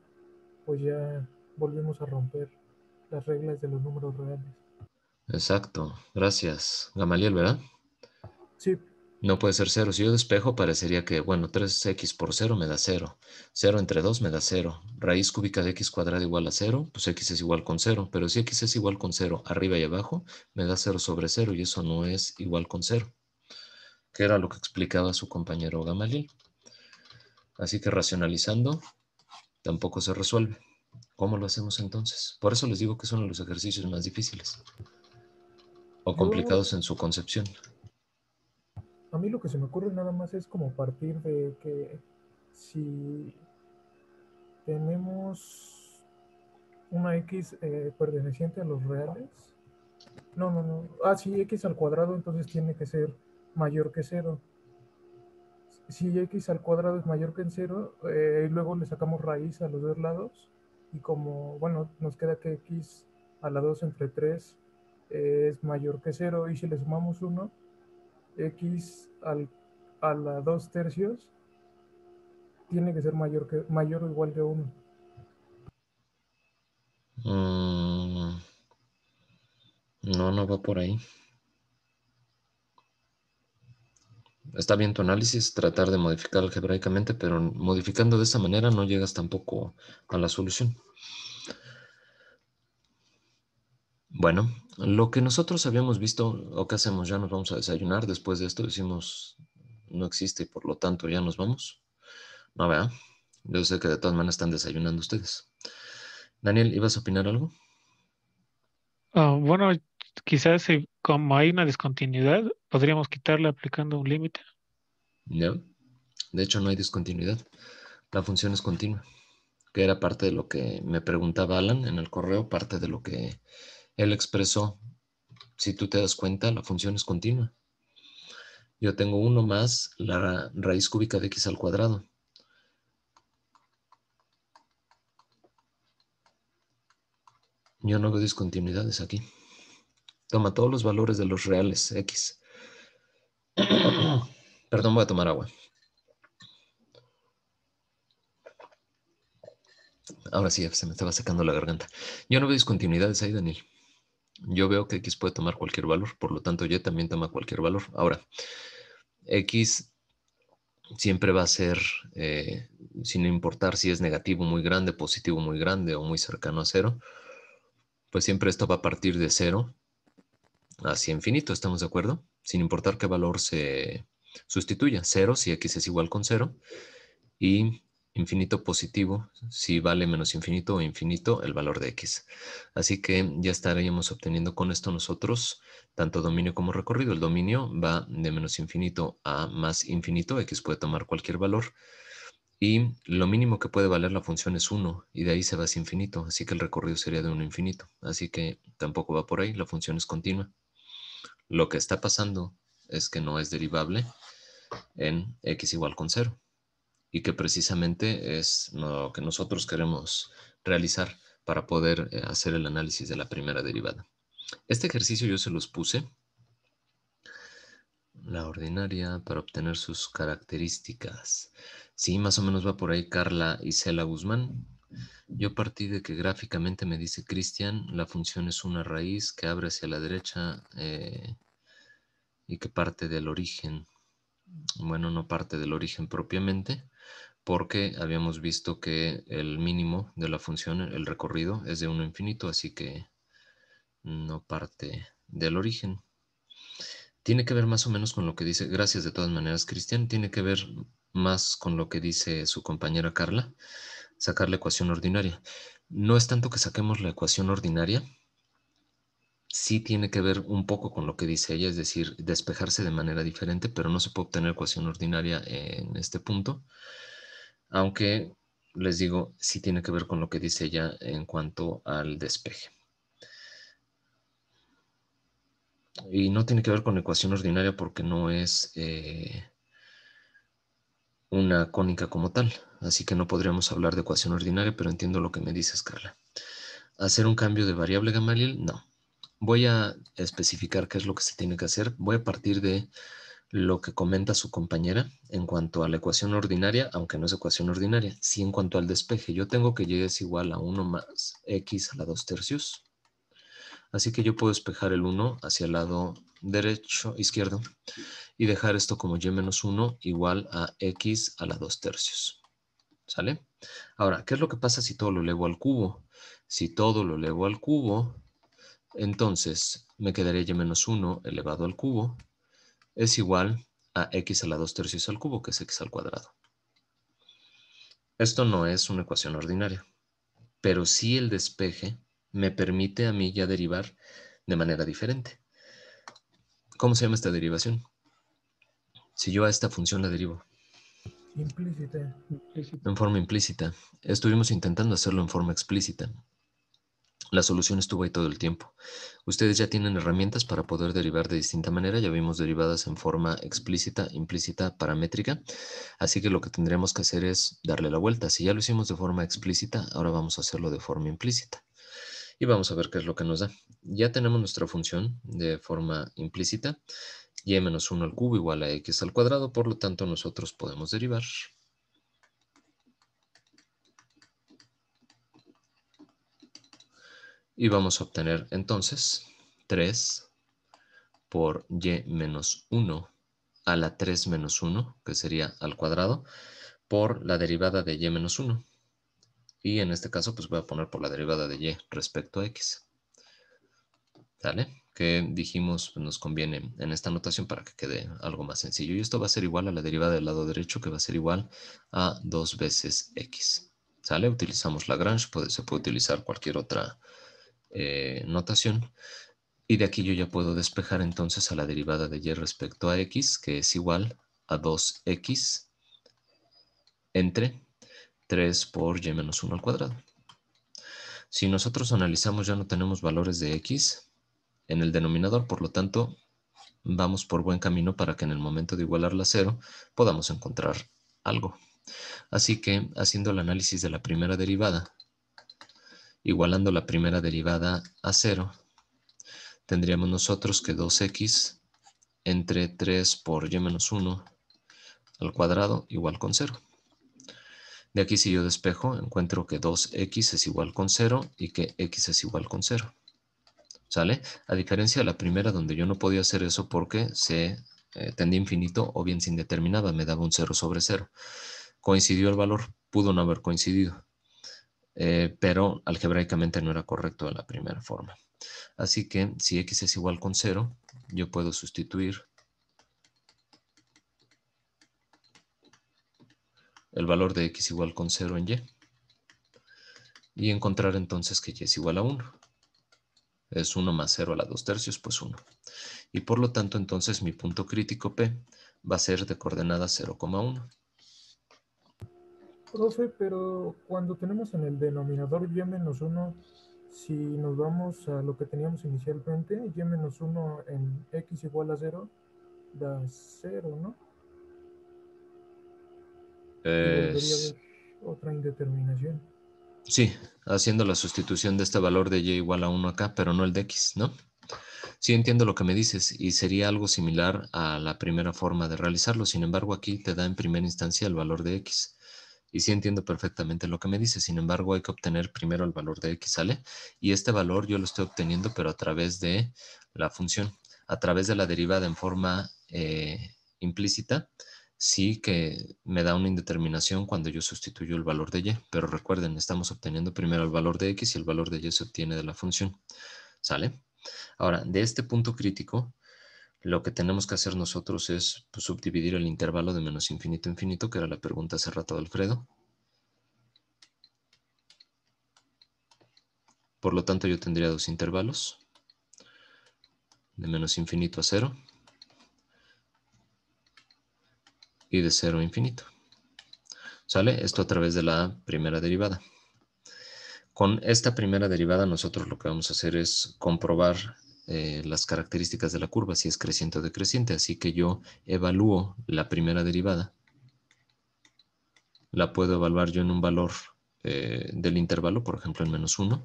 pues ya volvemos a romper las reglas de los números reales. Exacto. Gracias. Gamaliel, ¿verdad? Sí, No puede ser 0. Si yo despejo, parecería que, bueno, 3x por 0 me da 0. 0 entre 2 me da 0. Raíz cúbica de x cuadrada igual a 0, pues x es igual con 0. Pero si x es igual con 0 arriba y abajo, me da 0 sobre 0 y eso no es igual con 0, que era lo que explicaba su compañero Gamaliel. Así que racionalizando, tampoco se resuelve. ¿Cómo lo hacemos entonces? Por eso les digo que son los ejercicios más difíciles o yo, complicados en su concepción. a mí lo que se me ocurre nada más es como partir de que si tenemos una x perteneciente a los reales, no, sí, x al cuadrado, entonces tiene que ser mayor que 0. Si x al cuadrado es mayor que 0, y luego le sacamos raíz a los dos lados, y como, bueno, nos queda que x a la 2 entre 3 es mayor que 0, y si le sumamos 1, x a la 2 tercios tiene que ser mayor o igual que 1. No va por ahí. Está bien tu análisis, tratar de modificar algebraicamente, pero modificando de esta manera no llegas tampoco a la solución. Bueno, lo que nosotros habíamos visto, o qué hacemos, ya nos vamos a desayunar. Después de esto decimos, no existe y por lo tanto ya nos vamos. No, ¿verdad? Yo sé que de todas maneras están desayunando ustedes. Daniel, ¿ibas a opinar algo? Bueno, quizás como hay una discontinuidad, podríamos quitarla aplicando un límite. No. De hecho, no hay discontinuidad. La función es continua, que era parte de lo que me preguntaba Alan en el correo, parte de lo que él expresó. Si tú te das cuenta, la función es continua. Yo tengo 1 más la raíz cúbica de x al cuadrado. Yo no veo discontinuidades aquí. Toma todos los valores de los reales x. Perdón, voy a tomar agua. Ahora sí, se me estaba secando la garganta. Yo no veo discontinuidades ahí, Daniel. Yo veo que x puede tomar cualquier valor, por lo tanto y también toma cualquier valor. Ahora, x siempre va a ser, sin importar si es negativo muy grande, positivo muy grande o muy cercano a 0, pues siempre esto va a partir de 0 hacia infinito, ¿estamos de acuerdo? Sin importar qué valor se sustituya. 0 si x es igual con 0 y infinito positivo si vale menos infinito o infinito el valor de x. Así que ya estaríamos obteniendo con esto nosotros tanto dominio como recorrido. El dominio va de menos infinito a más infinito, x puede tomar cualquier valor. Y lo mínimo que puede valer la función es 1, y de ahí se va hacia infinito, así que el recorrido sería de 1 a infinito. Así que tampoco va por ahí, la función es continua. Lo que está pasando es que no es derivable en x igual con 0, y que precisamente es lo que nosotros queremos realizar para poder hacer el análisis de la primera derivada. Este ejercicio yo se los puse, la ordinaria, para obtener sus características. Sí, más o menos va por ahí Carla Isela Guzmán. Yo partí de que gráficamente me dice Cristian, la función es una raíz que abre hacia la derecha y que parte del origen. Bueno, no parte del origen propiamente, porque habíamos visto que el mínimo de la función, el recorrido, es de 1 a infinito, así que no parte del origen. Tiene que ver más o menos con lo que dice, gracias de todas maneras, Cristian, tiene que ver más con lo que dice su compañera Carla, sacar la ecuación ordinaria. No es tanto que saquemos la ecuación ordinaria, sí tiene que ver un poco con lo que dice ella, es decir, despejarse de manera diferente, pero no se puede obtener ecuación ordinaria en este punto, aunque les digo, sí tiene que ver con lo que dice ella en cuanto al despeje. Y no tiene que ver con ecuación ordinaria porque no es una cónica como tal, así que no podríamos hablar de ecuación ordinaria, pero entiendo lo que me dices, Carla. ¿Hacer un cambio de variable, Gamaliel? No. Voy a especificar qué es lo que se tiene que hacer. Voy a partir de lo que comenta su compañera en cuanto a la ecuación ordinaria, aunque no es ecuación ordinaria, sí en cuanto al despeje. Yo tengo que y es igual a 1 más x a la 2/3. Así que yo puedo despejar el 1 hacia el lado derecho, izquierdo, y dejar esto como y menos 1 igual a x a la 2/3. ¿Sale? Ahora, ¿qué es lo que pasa si todo lo elevo al cubo? Si todo lo elevo al cubo, entonces me quedaría y menos 1 elevado al cubo es igual a x a la 2/3 al cubo, que es x al cuadrado. Esto no es una ecuación ordinaria, pero sí el despeje me permite a mí ya derivar de manera diferente. ¿Cómo se llama esta derivación? Si yo a esta función la derivo Implícita. en forma implícita, estuvimos intentando hacerlo en forma explícita. La solución estuvo ahí todo el tiempo. Ustedes ya tienen herramientas para poder derivar de distinta manera. Ya vimos derivadas en forma explícita, implícita, paramétrica. Así que lo que tendremos que hacer es darle la vuelta. Si ya lo hicimos de forma explícita, ahora vamos a hacerlo de forma implícita. Y vamos a ver qué es lo que nos da. Ya tenemos nuestra función de forma implícita. Y menos 1 al cubo igual a x al cuadrado. Por lo tanto, nosotros podemos derivar. Y vamos a obtener entonces 3 por y menos 1 a la 3 menos 1, que sería al cuadrado, por la derivada de y menos 1. Y en este caso, pues voy a poner por la derivada de y respecto a x. ¿Sale? Que dijimos, pues nos conviene en esta notación para que quede algo más sencillo. Y esto va a ser igual a la derivada del lado derecho, que va a ser igual a 2 veces x. ¿Sale? Utilizamos Lagrange, se puede utilizar cualquier otra notación. Y de aquí yo ya puedo despejar entonces a la derivada de y respecto a x, que es igual a 2x entre 3 por y menos 1 al cuadrado. Si nosotros analizamos, ya no tenemos valores de x en el denominador, por lo tanto, vamos por buen camino para que en el momento de igualarla a 0 podamos encontrar algo. Así que, haciendo el análisis de la primera derivada, igualando la primera derivada a 0, tendríamos nosotros que 2x entre 3 por y menos 1 al cuadrado igual con 0. De aquí si yo despejo, encuentro que 2x es igual con 0 y que x es igual con 0. ¿Sale? A diferencia de la primera donde yo no podía hacer eso porque se tendía a infinito o bien se indeterminada, me daba un 0 sobre 0. Coincidió el valor, pudo no haber coincidido, pero algebraicamente no era correcto en la primera forma. Así que si x es igual con 0, yo puedo sustituir el valor de x igual con 0 en y encontrar entonces que y es igual a 1. Es 1 más 0 a la 2/3, pues 1. Y por lo tanto, entonces mi punto crítico P va a ser de coordenada 0,1. Profe, pero cuando tenemos en el denominador y menos 1, si nos vamos a lo que teníamos inicialmente, y menos 1 en x igual a 0, da 0, ¿no? Y volvería a haber otra indeterminación. Sí, haciendo la sustitución de este valor de y igual a 1 acá, pero no el de x, ¿no? Sí entiendo lo que me dices y sería algo similar a la primera forma de realizarlo. Sin embargo, aquí te da en primera instancia el valor de x. Y sí entiendo perfectamente lo que me dices. Sin embargo, hay que obtener primero el valor de x, ¿sale? Y este valor yo lo estoy obteniendo, pero a través de la función, a través de la derivada en forma implícita. Sí que me da una indeterminación cuando yo sustituyo el valor de y. Pero recuerden, estamos obteniendo primero el valor de x y el valor de y se obtiene de la función. ¿Sale? Ahora, de este punto crítico, lo que tenemos que hacer nosotros es pues, subdividir el intervalo de menos infinito a infinito, que era la pregunta hace rato de Alfredo. Por lo tanto, yo tendría dos intervalos, de menos infinito a 0 y de 0 a infinito. ¿Sale? Esto a través de la primera derivada. Con esta primera derivada nosotros lo que vamos a hacer es comprobar las características de la curva, si es creciente o decreciente. Así que yo evalúo la primera derivada. La puedo evaluar yo en un valor del intervalo, por ejemplo en menos 1.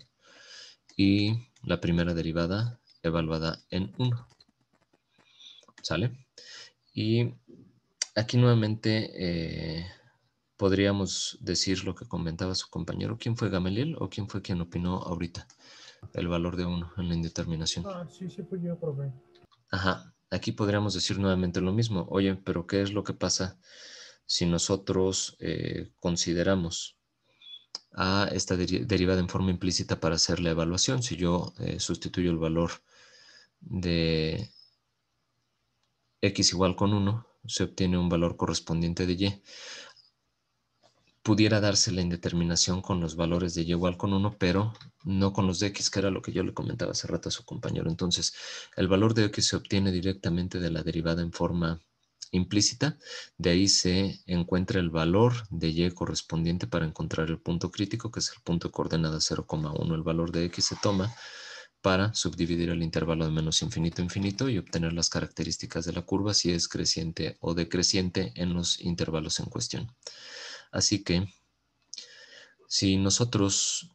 Y la primera derivada evaluada en 1. ¿Sale? Y aquí nuevamente podríamos decir lo que comentaba su compañero. ¿Quién fue Gamaliel o quién fue quien opinó ahorita? El valor de 1 en la indeterminación. Ah, sí, sí, fui yo, profe. Ajá, aquí podríamos decir nuevamente lo mismo. Oye, pero ¿qué es lo que pasa si nosotros consideramos a esta derivada en forma implícita para hacer la evaluación? Si yo sustituyo el valor de x igual con 1, se obtiene un valor correspondiente de y. Pudiera darse la indeterminación con los valores de y igual con 1, pero no con los de x, que era lo que yo le comentaba hace rato a su compañero. Entonces, el valor de x se obtiene directamente de la derivada en forma implícita. De ahí se encuentra el valor de y correspondiente para encontrar el punto crítico, que es el punto de coordenada 0,1. El valor de x se toma para subdividir el intervalo de menos infinito a infinito y obtener las características de la curva si es creciente o decreciente en los intervalos en cuestión. Así que, si nosotros,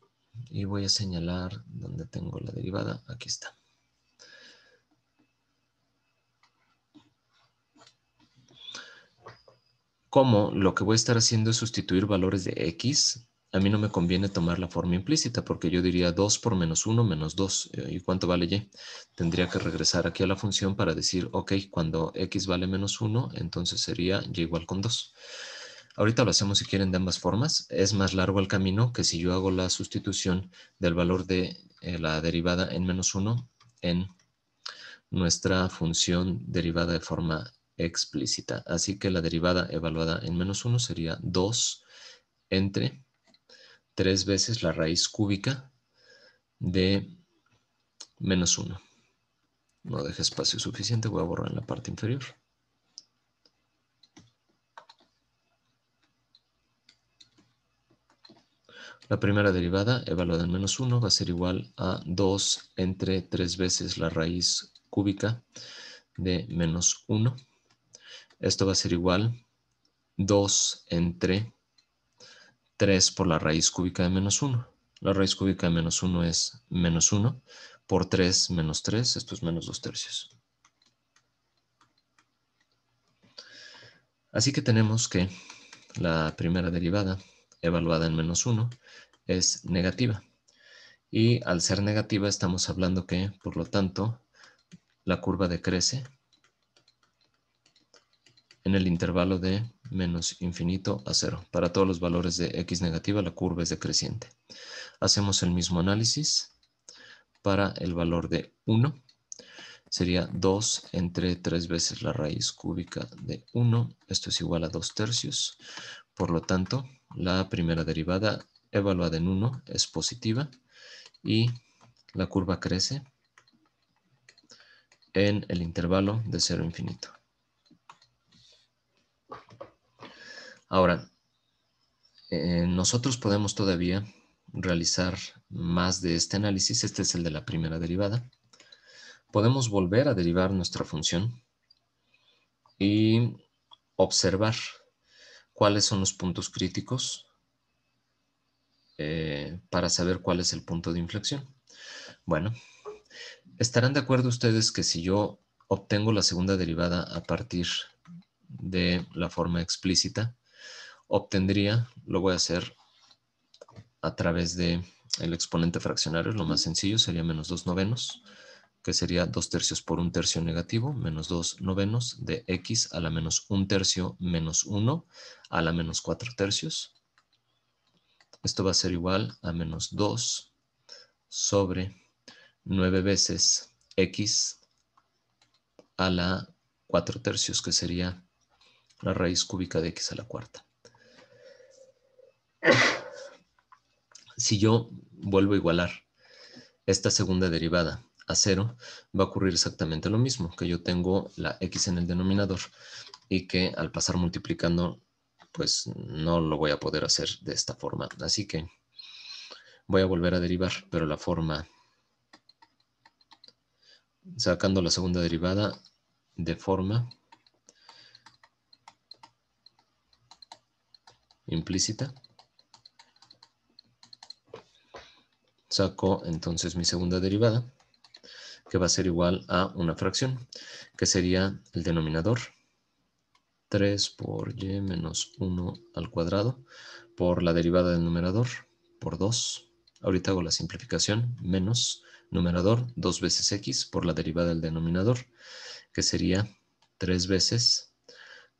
y voy a señalar donde tengo la derivada, aquí está. Como lo que voy a estar haciendo es sustituir valores de x, a mí no me conviene tomar la forma implícita porque yo diría 2 por menos 1 menos 2. ¿Y cuánto vale y? Tendría que regresar aquí a la función para decir, ok, cuando x vale menos 1, entonces sería y igual con 2. Ahorita lo hacemos si quieren de ambas formas. Es más largo el camino que si yo hago la sustitución del valor de la derivada en menos 1 en nuestra función derivada de forma explícita. Así que la derivada evaluada en menos 1 sería 2 entre 3 veces la raíz cúbica de menos 1. No deje espacio suficiente, voy a borrar en la parte inferior. La primera derivada, evaluada en menos 1, va a ser igual a 2 entre 3 veces la raíz cúbica de menos 1. Esto va a ser igual 2 entre 3 por la raíz cúbica de menos 1. La raíz cúbica de menos 1 es menos 1 por 3 menos 3, esto es menos 2 tercios. Así que tenemos que la primera derivada, evaluada en menos 1, es negativa. Y al ser negativa estamos hablando que, por lo tanto, la curva decrece en el intervalo de menos infinito a 0. Para todos los valores de x negativa, la curva es decreciente. Hacemos el mismo análisis para el valor de 1. Sería 2 entre 3 veces la raíz cúbica de 1. Esto es igual a 2 tercios. Por lo tanto, la primera derivada evaluada en 1 es positiva y la curva crece en el intervalo de 0 a infinito. Ahora, nosotros podemos todavía realizar más de este análisis. Este es el de la primera derivada. Podemos volver a derivar nuestra función y observar cuáles son los puntos críticos para saber cuál es el punto de inflexión. Bueno, ¿estarán de acuerdo ustedes que si yo obtengo la segunda derivada a partir de la forma explícita, obtendría, lo voy a hacer a través del exponente fraccionario, lo más sencillo sería menos 2 novenos, que sería 2 tercios por 1 tercio negativo, menos 2 novenos de x a la menos 1 tercio menos 1 a la menos 4 tercios. Esto va a ser igual a menos 2 sobre 9 veces x a la 4 tercios, que sería la raíz cúbica de x a la cuarta. Si yo vuelvo a igualar esta segunda derivada a 0, va a ocurrir exactamente lo mismo, que yo tengo la x en el denominador y que al pasar multiplicando, pues no lo voy a poder hacer de esta forma. Así que voy a volver a derivar, pero la forma, sacando la segunda derivada de forma implícita. Saco entonces mi segunda derivada, que va a ser igual a una fracción, que sería el denominador 3 por y menos 1 al cuadrado por la derivada del numerador por 2. Ahorita hago la simplificación. Menos numerador 2 veces x por la derivada del denominador, que sería 3 veces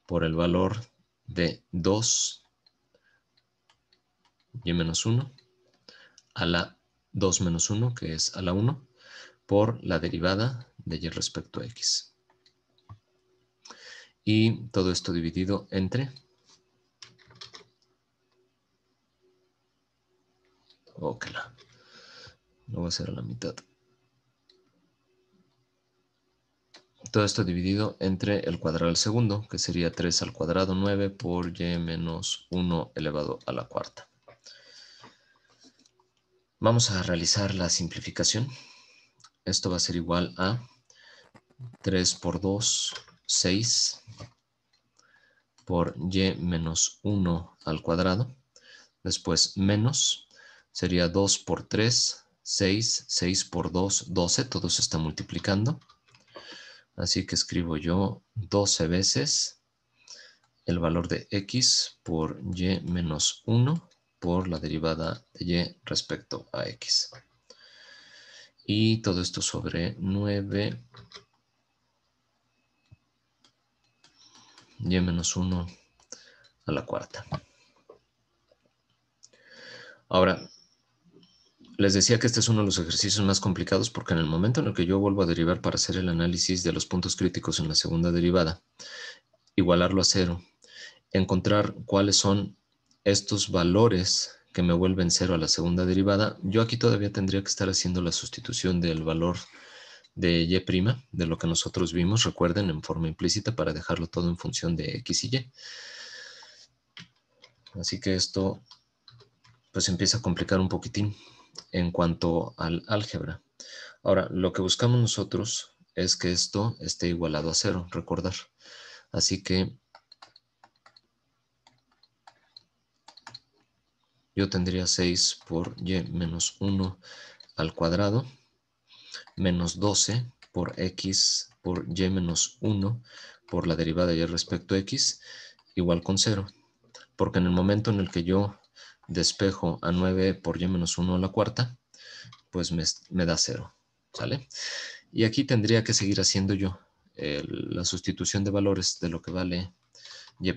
por el valor de 2 y menos 1 a la 2 menos 1, que es a la 1, por la derivada de y respecto a x. Y todo esto dividido entre... Ok, lo voy a hacer a la mitad. Todo esto dividido entre el cuadrado al segundo, que sería 3 al cuadrado 9 por y menos 1 elevado a la cuarta. Vamos a realizar la simplificación. Esto va a ser igual a 3 por 2, 6 por y menos 1 al cuadrado. Después menos sería 2 por 3, 6, 6 por 2, 12. Todo se está multiplicando. Así que escribo yo 12 veces el valor de x por y menos 1 por la derivada de y respecto a x. Y todo esto sobre 9 y menos 1 a la cuarta. Ahora, les decía que este es uno de los ejercicios más complicados porque en el momento en el que yo vuelvo a derivar para hacer el análisis de los puntos críticos en la segunda derivada, igualarlo a 0, encontrar cuáles son estos valores que me vuelven 0 a la segunda derivada, yo aquí todavía tendría que estar haciendo la sustitución del valor de y', de lo que nosotros vimos, recuerden, en forma implícita para dejarlo todo en función de x y y. Así que esto pues empieza a complicar un poquitín en cuanto al álgebra. Ahora, lo que buscamos nosotros es que esto esté igualado a 0, recordar. Así que yo tendría 6 por y menos 1 al cuadrado, menos 12 por x por y menos 1 por la derivada de y respecto a x, igual con 0. Porque en el momento en el que yo despejo a 9 por y menos 1 a la cuarta, pues me da 0, ¿sale? Y aquí tendría que seguir haciendo yo la sustitución de valores de lo que vale y'.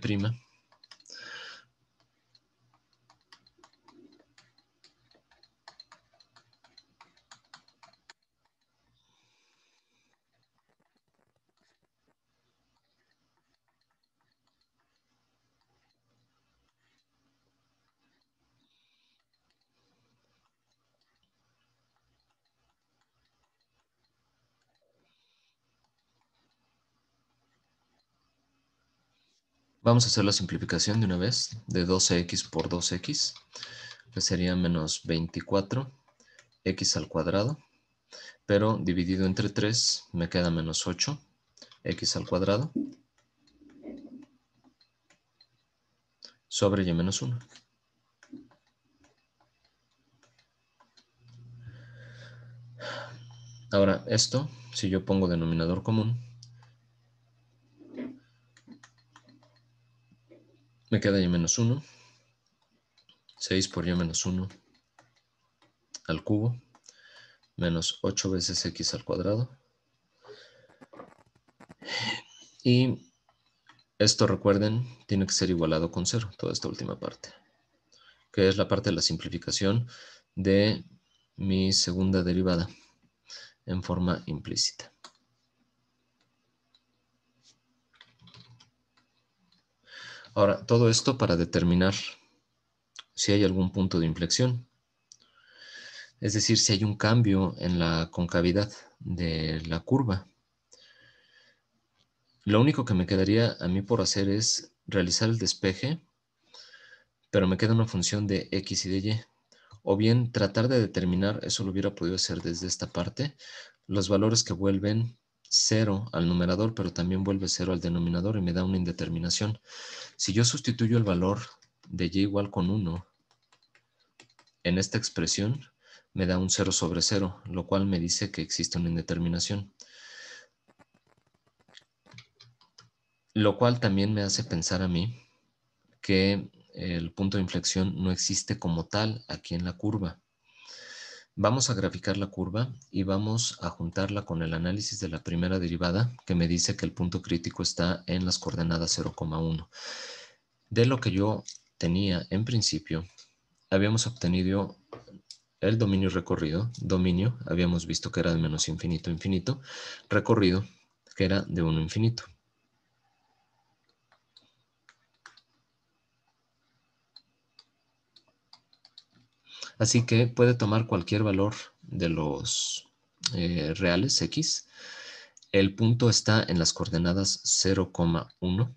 Vamos a hacer la simplificación de una vez de 12x por 2x, que sería menos 24 x al cuadrado, pero dividido entre 3 me queda menos 8 x al cuadrado sobre y menos 1. Ahora esto, si yo pongo denominador común, me queda y menos 1, 6 por y menos 1 al cubo, menos 8 veces x al cuadrado. Y esto, recuerden, tiene que ser igualado con 0, toda esta última parte, que es la parte de la simplificación de mi segunda derivada en forma implícita. Ahora, todo esto para determinar si hay algún punto de inflexión. Es decir, si hay un cambio en la concavidad de la curva. Lo único que me quedaría a mí por hacer es realizar el despeje, pero me queda una función de x y de y. O bien tratar de determinar, eso lo hubiera podido hacer desde esta parte, los valores que vuelven 0 al numerador, pero también vuelve 0 al denominador y me da una indeterminación. Si yo sustituyo el valor de y igual con 1 en esta expresión, me da un 0 sobre 0, lo cual me dice que existe una indeterminación. Lo cual también me hace pensar a mí que el punto de inflexión no existe como tal aquí en la curva. Vamos a graficar la curva y vamos a juntarla con el análisis de la primera derivada que me dice que el punto crítico está en las coordenadas 0,1. De lo que yo tenía en principio, habíamos obtenido el dominio recorrido, dominio, habíamos visto que era de menos infinito a infinito, recorrido, que era de 1 a infinito. Así que puede tomar cualquier valor de los reales x. El punto está en las coordenadas 0,1.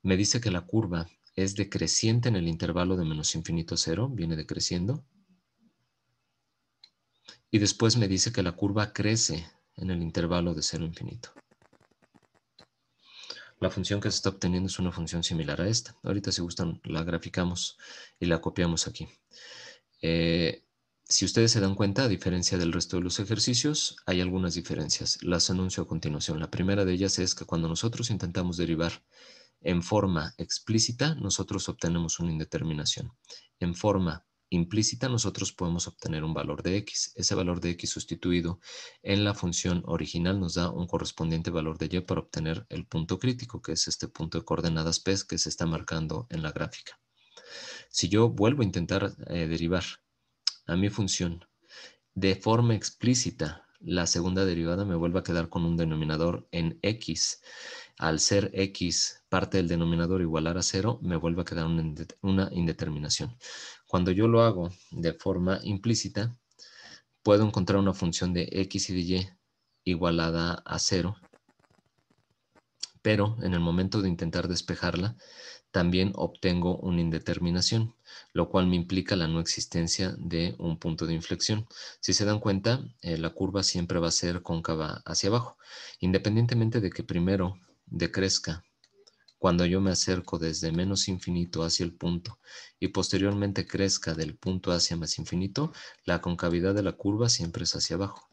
Me dice que la curva es decreciente en el intervalo de menos infinito a 0, viene decreciendo. Y después me dice que la curva crece en el intervalo de 0 a infinito. La función que se está obteniendo es una función similar a esta. Ahorita, si gustan, la graficamos y la copiamos aquí. Si ustedes se dan cuenta, a diferencia del resto de los ejercicios, hay algunas diferencias. Las anuncio a continuación. La primera de ellas es que cuando nosotros intentamos derivar en forma explícita, nosotros obtenemos una indeterminación. En forma implícita, nosotros podemos obtener un valor de x. Ese valor de x sustituido en la función original nos da un correspondiente valor de y para obtener el punto crítico, que es este punto de coordenadas p que se está marcando en la gráfica. Si yo vuelvo a intentar derivar a mi función de forma explícita, la segunda derivada me vuelve a quedar con un denominador en x. Al ser x parte del denominador igualar a 0, me vuelve a quedar una indeterminación. Cuando yo lo hago de forma implícita, puedo encontrar una función de x y de y igualada a 0, pero en el momento de intentar despejarla, también obtengo una indeterminación, lo cual me implica la no existencia de un punto de inflexión. Si se dan cuenta, la curva siempre va a ser cóncava hacia abajo, independientemente de que primero decrezca cuando yo me acerco desde menos infinito hacia el punto y posteriormente crezca del punto hacia más infinito, la concavidad de la curva siempre es hacia abajo.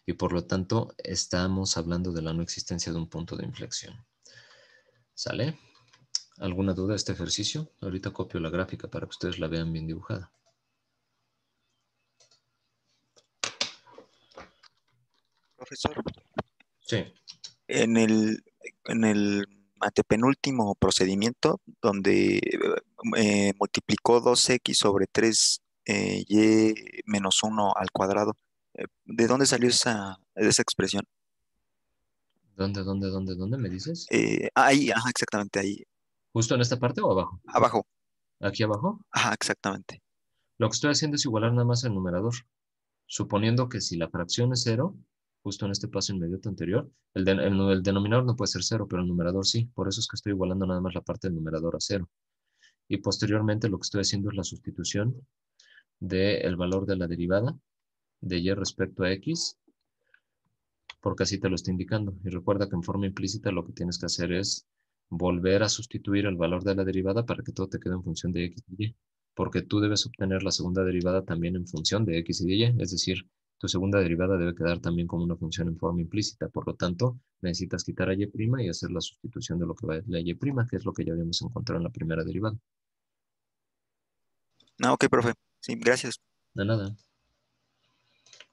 Y por lo tanto, estamos hablando de la no existencia de un punto de inflexión. ¿Sale? ¿Alguna duda de este ejercicio? Ahorita copio la gráfica para que ustedes la vean bien dibujada. Profesor, Sí. en el antepenúltimo procedimiento, donde multiplicó 2x sobre 3y menos 1 al cuadrado, ¿de dónde salió esa expresión? ¿Dónde me dices? Ahí, ajá, exactamente, ahí, ¿Justo en esta parte o abajo? abajo, ¿Aquí abajo? ajá, exactamente. Lo que estoy haciendo es igualar nada más el numerador. Suponiendo que si la fracción es 0, justo en este paso inmediato anterior, el denominador no puede ser 0, pero el numerador sí. Por eso es que estoy igualando nada más la parte del numerador a 0. Y posteriormente lo que estoy haciendo es la sustitución del valor de la derivada de y respecto a x, porque así te lo está indicando. Y recuerda que en forma implícita lo que tienes que hacer es volver a sustituir el valor de la derivada para que todo te quede en función de x y y. Porque tú debes obtener la segunda derivada también en función de x y de y. Es decir, tu segunda derivada debe quedar también como una función en forma implícita. Por lo tanto, necesitas quitar a y' y hacer la sustitución de lo que va a la y', que es lo que ya habíamos encontrado en la primera derivada. No, ok, profe. Sí, gracias. De nada.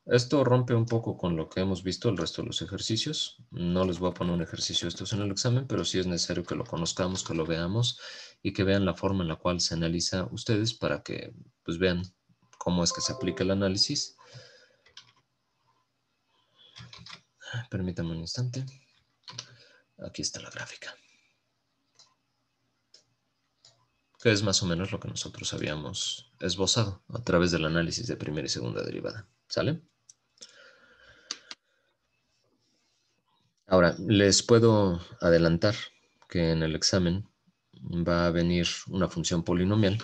Esto rompe un poco con lo que hemos visto el resto de los ejercicios. No les voy a poner un ejercicio de estos en el examen, pero sí es necesario que lo conozcamos, que lo veamos y que vean la forma en la cual se analiza ustedes para que pues, vean cómo es que se aplica el análisis. Permítanme un instante. Aquí está la gráfica. Que es más o menos lo que nosotros habíamos esbozado a través del análisis de primera y segunda derivada. ¿Sale? Ahora, les puedo adelantar que en el examen va a venir una función polinomial.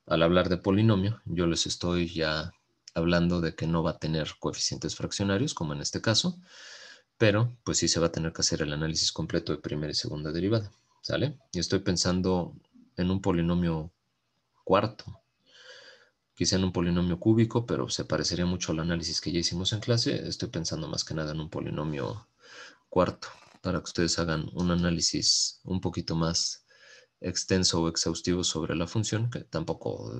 Al hablar de polinomio, yo les estoy ya hablando de que no va a tener coeficientes fraccionarios, como en este caso, pero pues sí se va a tener que hacer el análisis completo de primera y segunda derivada, ¿sale? Y estoy pensando en un polinomio cuarto, quizá en un polinomio cúbico, pero se parecería mucho al análisis que ya hicimos en clase. Estoy pensando más que nada en un polinomio cuarto. para que ustedes hagan un análisis un poquito más extenso o exhaustivo sobre la función, que tampoco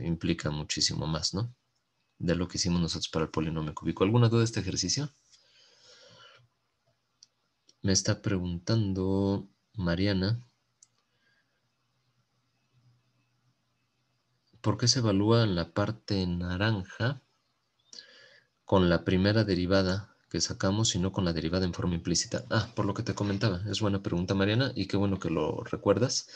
implica muchísimo más, ¿no? De lo que hicimos nosotros para el polinomio cúbico. ¿Alguna duda de este ejercicio? Me está preguntando Mariana, ¿por qué se evalúa en la parte naranja con la primera derivada que sacamos y no con la derivada en forma implícita? Ah, por lo que te comentaba. Es buena pregunta, Mariana, y qué bueno que lo recuerdas.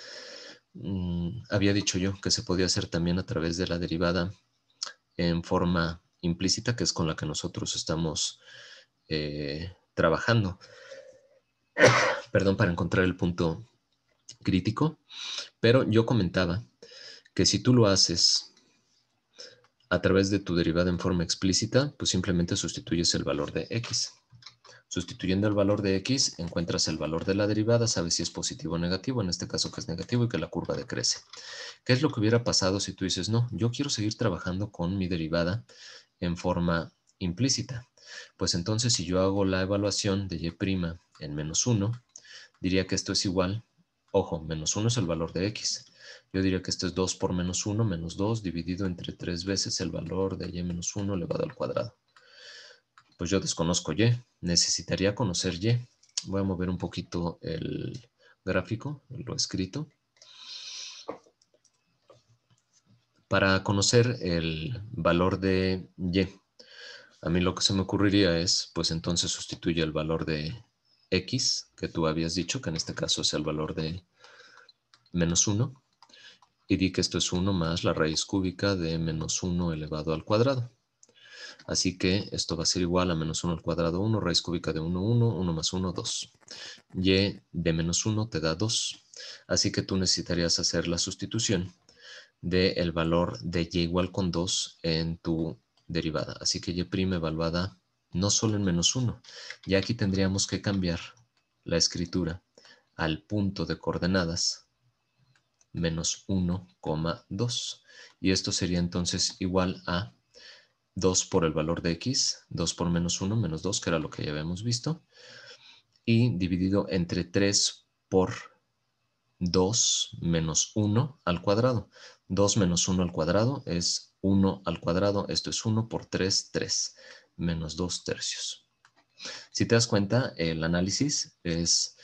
Había dicho yo que se podía hacer también a través de la derivada en forma implícita, que es con la que nosotros estamos trabajando. Perdón, para encontrar el punto crítico. Pero yo comentaba que si tú lo haces a través de tu derivada en forma explícita, pues simplemente sustituyes el valor de x. Sustituyendo el valor de x, encuentras el valor de la derivada, sabes si es positivo o negativo, en este caso que es negativo y que la curva decrece. ¿Qué es lo que hubiera pasado si tú dices, no, yo quiero seguir trabajando con mi derivada en forma implícita? Pues entonces si yo hago la evaluación de y' en menos 1, diría que esto es igual, ojo, menos 1 es el valor de x. Yo diría que esto es 2 por menos 1, menos 2, dividido entre 3 veces el valor de y menos 1 elevado al cuadrado. Pues yo desconozco y, necesitaría conocer y. Voy a mover un poquito el gráfico, lo escrito. Para conocer el valor de y, a mí lo que se me ocurriría es, pues entonces sustituye el valor de x, que tú habías dicho, que en este caso es el valor de menos 1, y di que esto es 1 más la raíz cúbica de menos 1 elevado al cuadrado. Así que esto va a ser igual a menos 1 al cuadrado 1, raíz cúbica de 1, 1, 1 más 1, 2. Y de menos 1 te da 2. Así que tú necesitarías hacer la sustitución del valor de y igual con 2 en tu derivada. Así que y' evaluada no solo en menos 1. Y aquí tendríamos que cambiar la escritura al punto de coordenadas menos 1,2. Y esto sería entonces igual a 2 por el valor de x, 2 por menos 1, menos 2, que era lo que ya habíamos visto, y dividido entre 3 por 2 menos 1 al cuadrado. 2 menos 1 al cuadrado es 1 al cuadrado, esto es 1 por 3, 3, menos 2 tercios. Si te das cuenta, el análisis es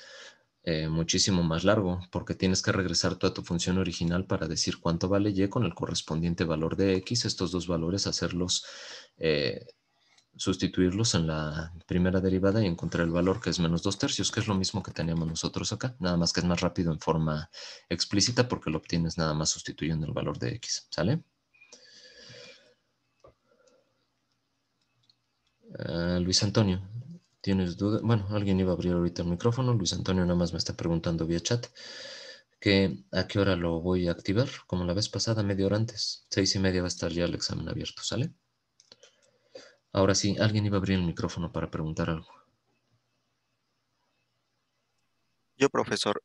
muchísimo más largo, porque tienes que regresar tú a tu función original para decir cuánto vale y con el correspondiente valor de x, estos dos valores, hacerlos, sustituirlos en la primera derivada y encontrar el valor que es menos 2 tercios, que es lo mismo que teníamos nosotros acá, nada más que es más rápido en forma explícita porque lo obtienes nada más sustituyendo el valor de x, ¿sale? Luis Antonio, ¿tienes duda? Bueno, alguien iba a abrir ahorita el micrófono. Luis Antonio nada más me está preguntando vía chat que a qué hora lo voy a activar, como la vez pasada, media hora antes. 6:30 va a estar ya el examen abierto, ¿sale? Ahora sí, alguien iba a abrir el micrófono para preguntar algo. Yo, profesor,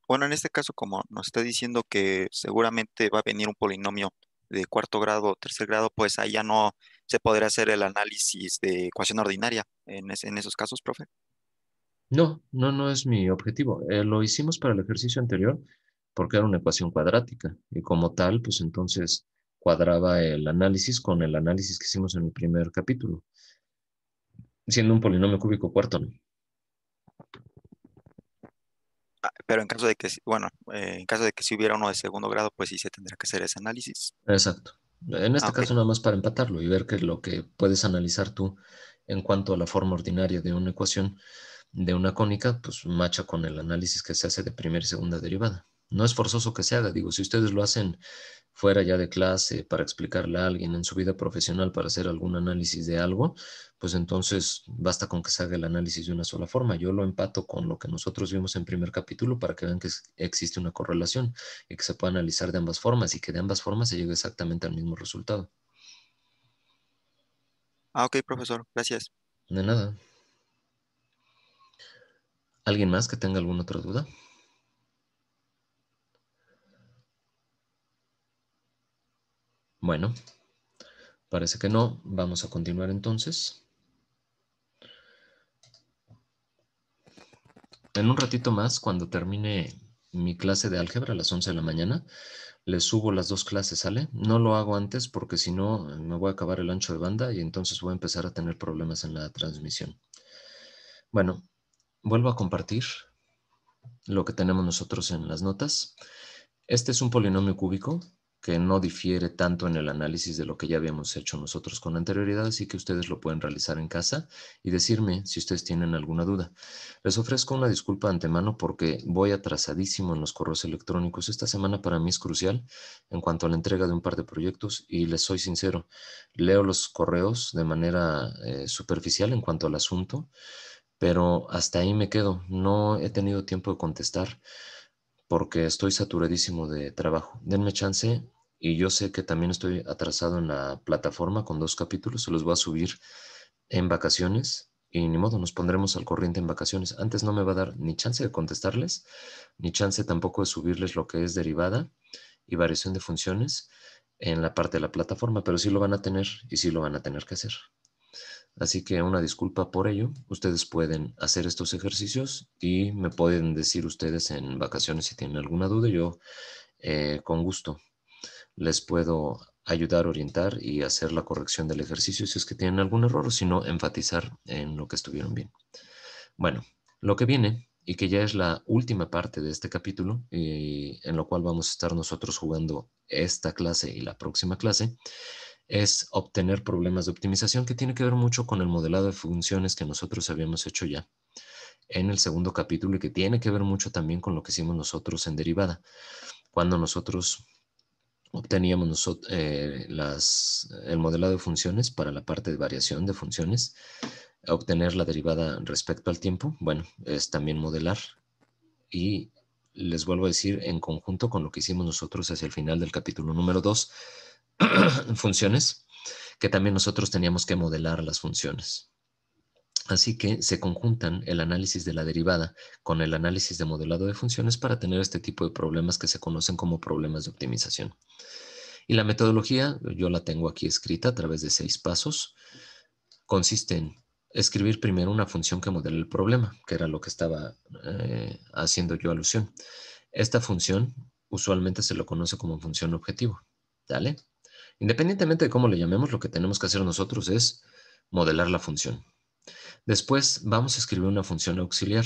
bueno, en este caso, como nos está diciendo que seguramente va a venir un polinomio de cuarto grado o tercer grado, pues ahí ya no se podrá hacer el análisis de ecuación ordinaria en esos casos, profe. No es mi objetivo. Lo hicimos para el ejercicio anterior porque era una ecuación cuadrática y como tal, pues entonces cuadraba el análisis con el análisis que hicimos en el primer capítulo, siendo un polinomio cúbico cuarto, ¿no? Pero en caso de que, bueno, en caso de que si hubiera uno de segundo grado, pues sí se tendrá que hacer ese análisis. Exacto. En este Ok. caso nada más para empatarlo y ver qué es lo que puedes analizar tú en cuanto a la forma ordinaria de una ecuación de una cónica, pues macha con el análisis que se hace de primera y segunda derivada. No es forzoso que se haga, digo, si ustedes lo hacen fuera ya de clase para explicarle a alguien en su vida profesional para hacer algún análisis de algo, pues entonces basta con que se haga el análisis de una sola forma. Yo lo empato con lo que nosotros vimos en primer capítulo para que vean que existe una correlación y que se puede analizar de ambas formas y que de ambas formas se llegue exactamente al mismo resultado. Ok, profesor, gracias. De nada. ¿Alguien más que tenga alguna otra duda? Bueno, parece que no. Vamos a continuar entonces. En un ratito más, cuando termine mi clase de álgebra a las 11 de la mañana, les subo las 2 clases, ¿sale? No lo hago antes porque si no me voy a acabar el ancho de banda y entonces voy a empezar a tener problemas en la transmisión. Bueno, vuelvo a compartir lo que tenemos nosotros en las notas. Este es un polinomio cúbico que no difiere tanto en el análisis de lo que ya habíamos hecho nosotros con anterioridad, así que ustedes lo pueden realizar en casa y decirme si ustedes tienen alguna duda. Les ofrezco una disculpa de antemano porque voy atrasadísimo en los correos electrónicos. Esta semana para mí es crucial en cuanto a la entrega de un par de proyectos y les soy sincero, leo los correos de manera superficial en cuanto al asunto, pero hasta ahí me quedo. No he tenido tiempo de contestar porque estoy saturadísimo de trabajo. Denme chance y yo sé que también estoy atrasado en la plataforma con 2 capítulos. Se los voy a subir en vacaciones y ni modo, nos pondremos al corriente en vacaciones. Antes no me va a dar ni chance de contestarles, ni chance tampoco de subirles lo que es derivada y variación de funciones en la parte de la plataforma, pero sí lo van a tener y sí lo van a tener que hacer. Así que una disculpa por ello. Ustedes pueden hacer estos ejercicios y me pueden decir ustedes en vacaciones si tienen alguna duda. Yo con gusto les puedo ayudar, orientar y hacer la corrección del ejercicio si es que tienen algún error o si no, enfatizar en lo que estuvieron bien. Bueno, lo que viene y que ya es la última parte de este capítulo y en lo cual vamos a estar nosotros jugando esta clase y la próxima clase, es obtener problemas de optimización que tiene que ver mucho con el modelado de funciones que nosotros habíamos hecho ya en el segundo capítulo y que tiene que ver mucho también con lo que hicimos nosotros en derivada, cuando nosotros obteníamos el modelado de funciones para la parte de variación de funciones, obtener la derivada respecto al tiempo, bueno, es también modelar y les vuelvo a decir en conjunto con lo que hicimos nosotros hacia el final del capítulo número 2, funciones, que también nosotros teníamos que modelar las funciones. Así que se conjuntan el análisis de la derivada con el análisis de modelado de funciones para tener este tipo de problemas que se conocen como problemas de optimización. Y la metodología, yo la tengo aquí escrita a través de 6 pasos. Consiste en escribir primero una función que modele el problema, que era lo que estaba haciendo yo alusión. Esta función usualmente se lo conoce como función objetivo. ¿Dale? Independientemente de cómo le llamemos, lo que tenemos que hacer nosotros es modelar la función. Después vamos a escribir una función auxiliar.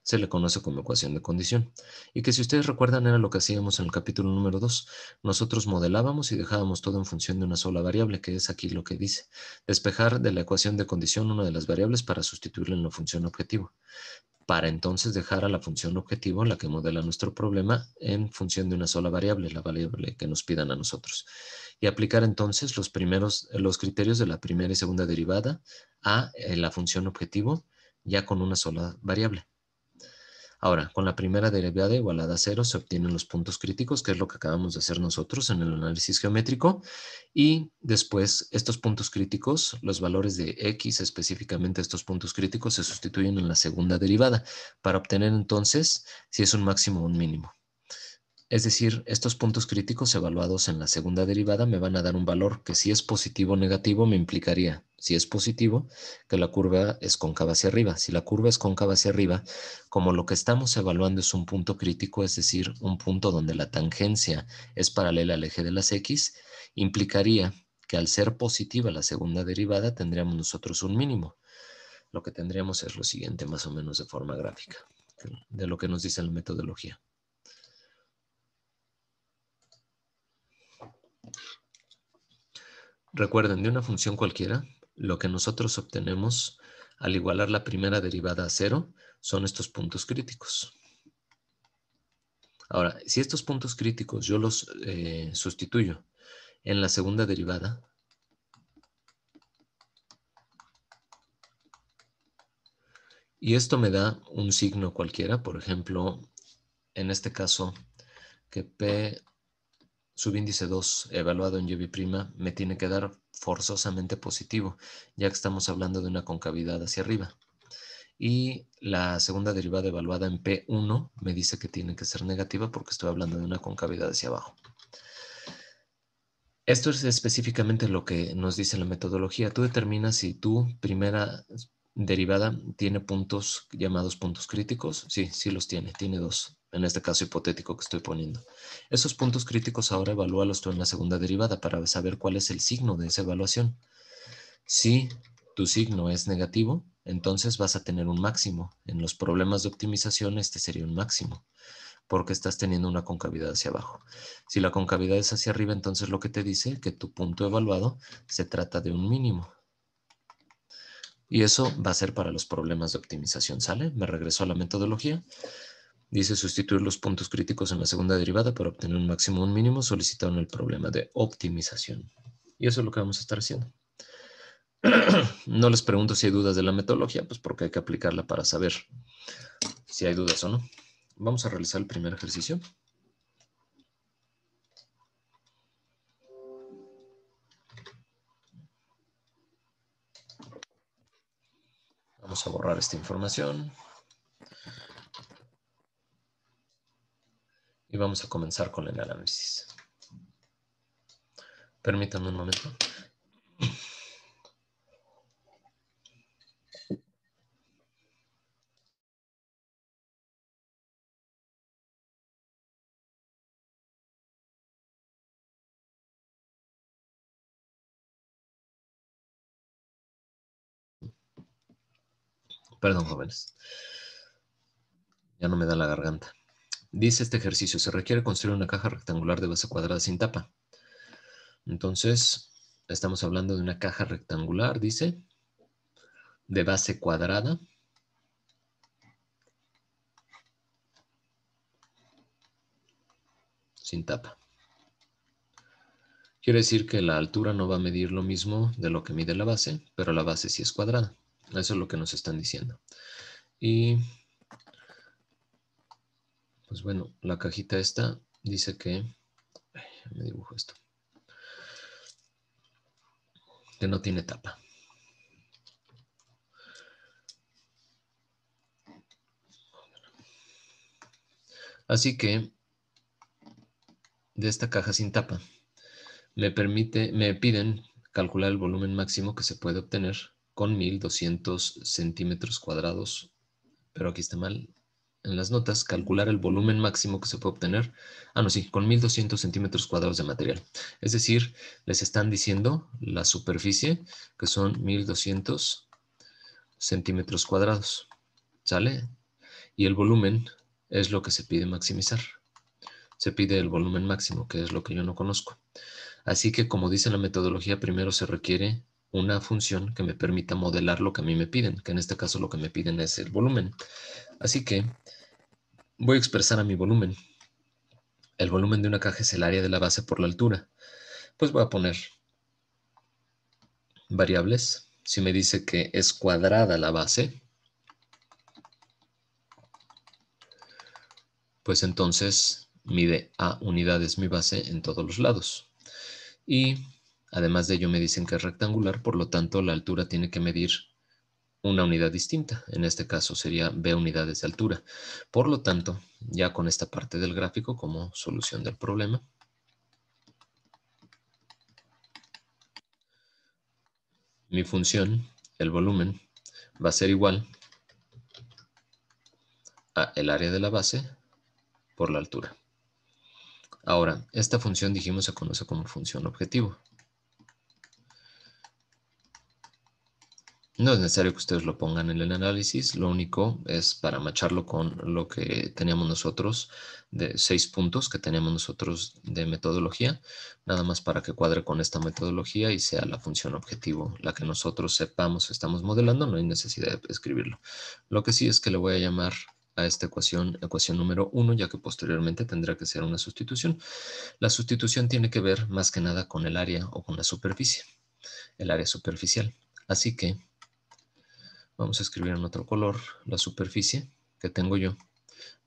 Se le conoce como ecuación de condición. Y que si ustedes recuerdan era lo que hacíamos en el capítulo número 2. Nosotros modelábamos y dejábamos todo en función de una sola variable, que es aquí lo que dice. Despejar de la ecuación de condición una de las variables para sustituirla en la función objetivo. Para entonces dejar a la función objetivo, la que modela nuestro problema, en función de una sola variable, la variable que nos pidan a nosotros. Y aplicar entonces los criterios de la primera y segunda derivada a la función objetivo, ya con una sola variable. Ahora, con la primera derivada igualada a 0 se obtienen los puntos críticos, que es lo que acabamos de hacer nosotros en el análisis geométrico. Y después, estos puntos críticos, los valores de x, específicamente estos puntos críticos, se sustituyen en la segunda derivada para obtener entonces si es un máximo o un mínimo. Es decir, estos puntos críticos evaluados en la segunda derivada me van a dar un valor que si es positivo o negativo me implicaría, si es positivo, que la curva es cóncava hacia arriba. Si la curva es cóncava hacia arriba, como lo que estamos evaluando es un punto crítico, es decir, un punto donde la tangencia es paralela al eje de las x, implicaría que al ser positiva la segunda derivada tendríamos nosotros un mínimo. Lo que tendríamos es lo siguiente, más o menos de forma gráfica, de lo que nos dice la metodología. Recuerden, de una función cualquiera, lo que nosotros obtenemos al igualar la primera derivada a 0 son estos puntos críticos. Ahora, si estos puntos críticos yo los sustituyo en la segunda derivada, y esto me da un signo cualquiera, por ejemplo, en este caso, que P subíndice 2 evaluado en y' me tiene que dar forzosamente positivo, ya que estamos hablando de una concavidad hacia arriba. Y la segunda derivada evaluada en P1 me dice que tiene que ser negativa porque estoy hablando de una concavidad hacia abajo. Esto es específicamente lo que nos dice la metodología. Tú determinas si tu primera derivada tiene puntos llamados puntos críticos. Sí, sí los tiene. Tiene dos. En este caso hipotético que estoy poniendo. Esos puntos críticos ahora evalúalos tú en la segunda derivada para saber cuál es el signo de esa evaluación. Si tu signo es negativo, entonces vas a tener un máximo. En los problemas de optimización este sería un máximo, porque estás teniendo una concavidad hacia abajo. Si la concavidad es hacia arriba, entonces lo que te dice que tu punto evaluado se trata de un mínimo. Y eso va a ser para los problemas de optimización, ¿sale? Me regreso a la metodología. Dice sustituir los puntos críticos en la segunda derivada para obtener un máximo o un mínimo solicitado en el problema de optimización. Y eso es lo que vamos a estar haciendo. No les pregunto si hay dudas de la metodología, pues porque hay que aplicarla para saber si hay dudas o no. Vamos a realizar el primer ejercicio. Vamos a borrar esta información. Y vamos a comenzar con el análisis. Permítanme un momento. Perdón, jóvenes. Ya no me da la garganta. Dice este ejercicio, se requiere construir una caja rectangular de base cuadrada sin tapa. Entonces, estamos hablando de una caja rectangular, dice, de base cuadrada. Sin tapa. Quiere decir que la altura no va a medir lo mismo de lo que mide la base, pero la base sí es cuadrada. Eso es lo que nos están diciendo. Y, pues bueno, la cajita esta dice que, me dibujo esto, que no tiene tapa. Así que, de esta caja sin tapa, me piden calcular el volumen máximo que se puede obtener con 1200 centímetros cuadrados, pero aquí está mal. En las notas, calcular el volumen máximo que se puede obtener. No, sí, con 1200 centímetros cuadrados de material. Es decir, les están diciendo la superficie, que son 1200 centímetros cuadrados. ¿Sale? Y el volumen es lo que se pide maximizar. Se pide el volumen máximo, que es lo que yo no conozco. Así que, como dice la metodología, primero se requiere una función que me permita modelar lo que a mí me piden, que en este caso lo que me piden es el volumen. Así que voy a expresar a mi volumen. El volumen de una caja es el área de la base por la altura. Pues voy a poner variables. Si me dice que es cuadrada la base, pues entonces mide a unidades mi base en todos los lados. Y además de ello me dicen que es rectangular, por lo tanto la altura tiene que medir una unidad distinta. En este caso sería b unidades de altura. Por lo tanto, ya con esta parte del gráfico como solución del problema, mi función, el volumen, va a ser igual a el área de la base por la altura. Ahora, esta función dijimos se conoce como función objetivo. No es necesario que ustedes lo pongan en el análisis, lo único es para macharlo con lo que teníamos nosotros de 6 puntos que teníamos nosotros de metodología, nada más para que cuadre con esta metodología y sea la función objetivo la que nosotros sepamos estamos modelando, no hay necesidad de escribirlo. Lo que sí es que le voy a llamar a esta ecuación número 1, ya que posteriormente tendrá que ser una sustitución. La sustitución tiene que ver más que nada con el área o con la superficie, el área superficial. Así que vamos a escribir en otro color la superficie que tengo yo.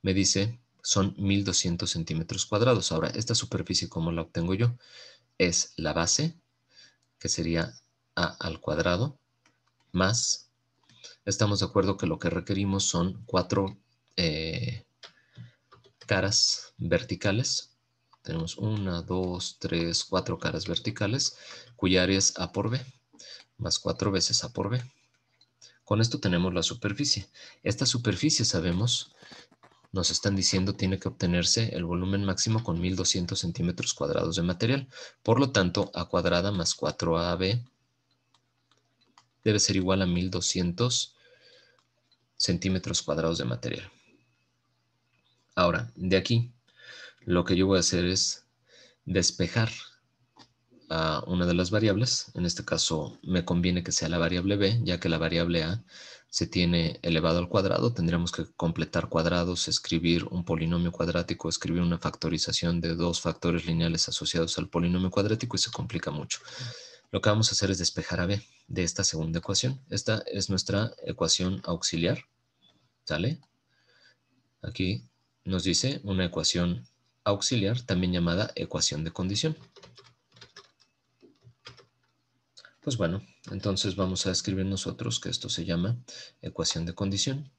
Me dice son 1200 centímetros cuadrados. Ahora, esta superficie, ¿cómo la obtengo yo? Es la base, que sería a al cuadrado, más, estamos de acuerdo que lo que requerimos son 4 caras verticales. Tenemos 1, 2, 3, 4 caras verticales, cuya área es a por b, más 4 veces a por b. Con esto tenemos la superficie. Esta superficie, sabemos, nos están diciendo tiene que obtenerse el volumen máximo con 1200 centímetros cuadrados de material. Por lo tanto, A cuadrada más 4AB debe ser igual a 1200 centímetros cuadrados de material. Ahora, de aquí, lo que yo voy a hacer es despejar a una de las variables. En este caso, me conviene que sea la variable b, ya que la variable a se tiene elevado al cuadrado. Tendríamos que completar cuadrados, escribir un polinomio cuadrático, escribir una factorización de dos factores lineales asociados al polinomio cuadrático y se complica mucho. Lo que vamos a hacer es despejar a b de esta segunda ecuación. Esta es nuestra ecuación auxiliar, ¿sale? Aquí nos dice una ecuación auxiliar, también llamada ecuación de condición. Pues bueno, entonces vamos a escribir nosotros que esto se llama ecuación de condición.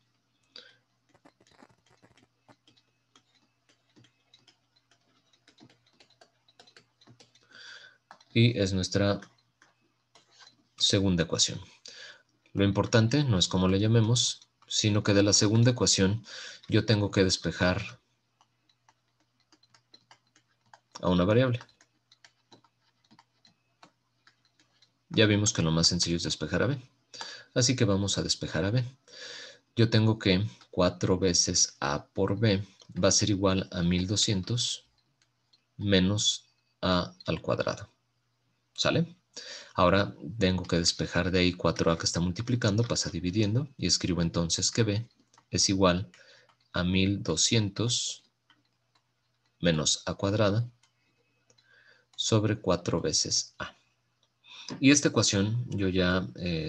Y es nuestra segunda ecuación. Lo importante no es cómo le llamemos, sino que de la segunda ecuación yo tengo que despejar a una variable. Ya vimos que lo más sencillo es despejar a b. Así que vamos a despejar a b. Yo tengo que 4 veces a por b va a ser igual a 1200 menos a al cuadrado. ¿Sale? Ahora tengo que despejar de ahí 4a que está multiplicando, pasa dividiendo, y escribo entonces que b es igual a 1200 menos a cuadrada sobre 4 veces a. Y esta ecuación, yo ya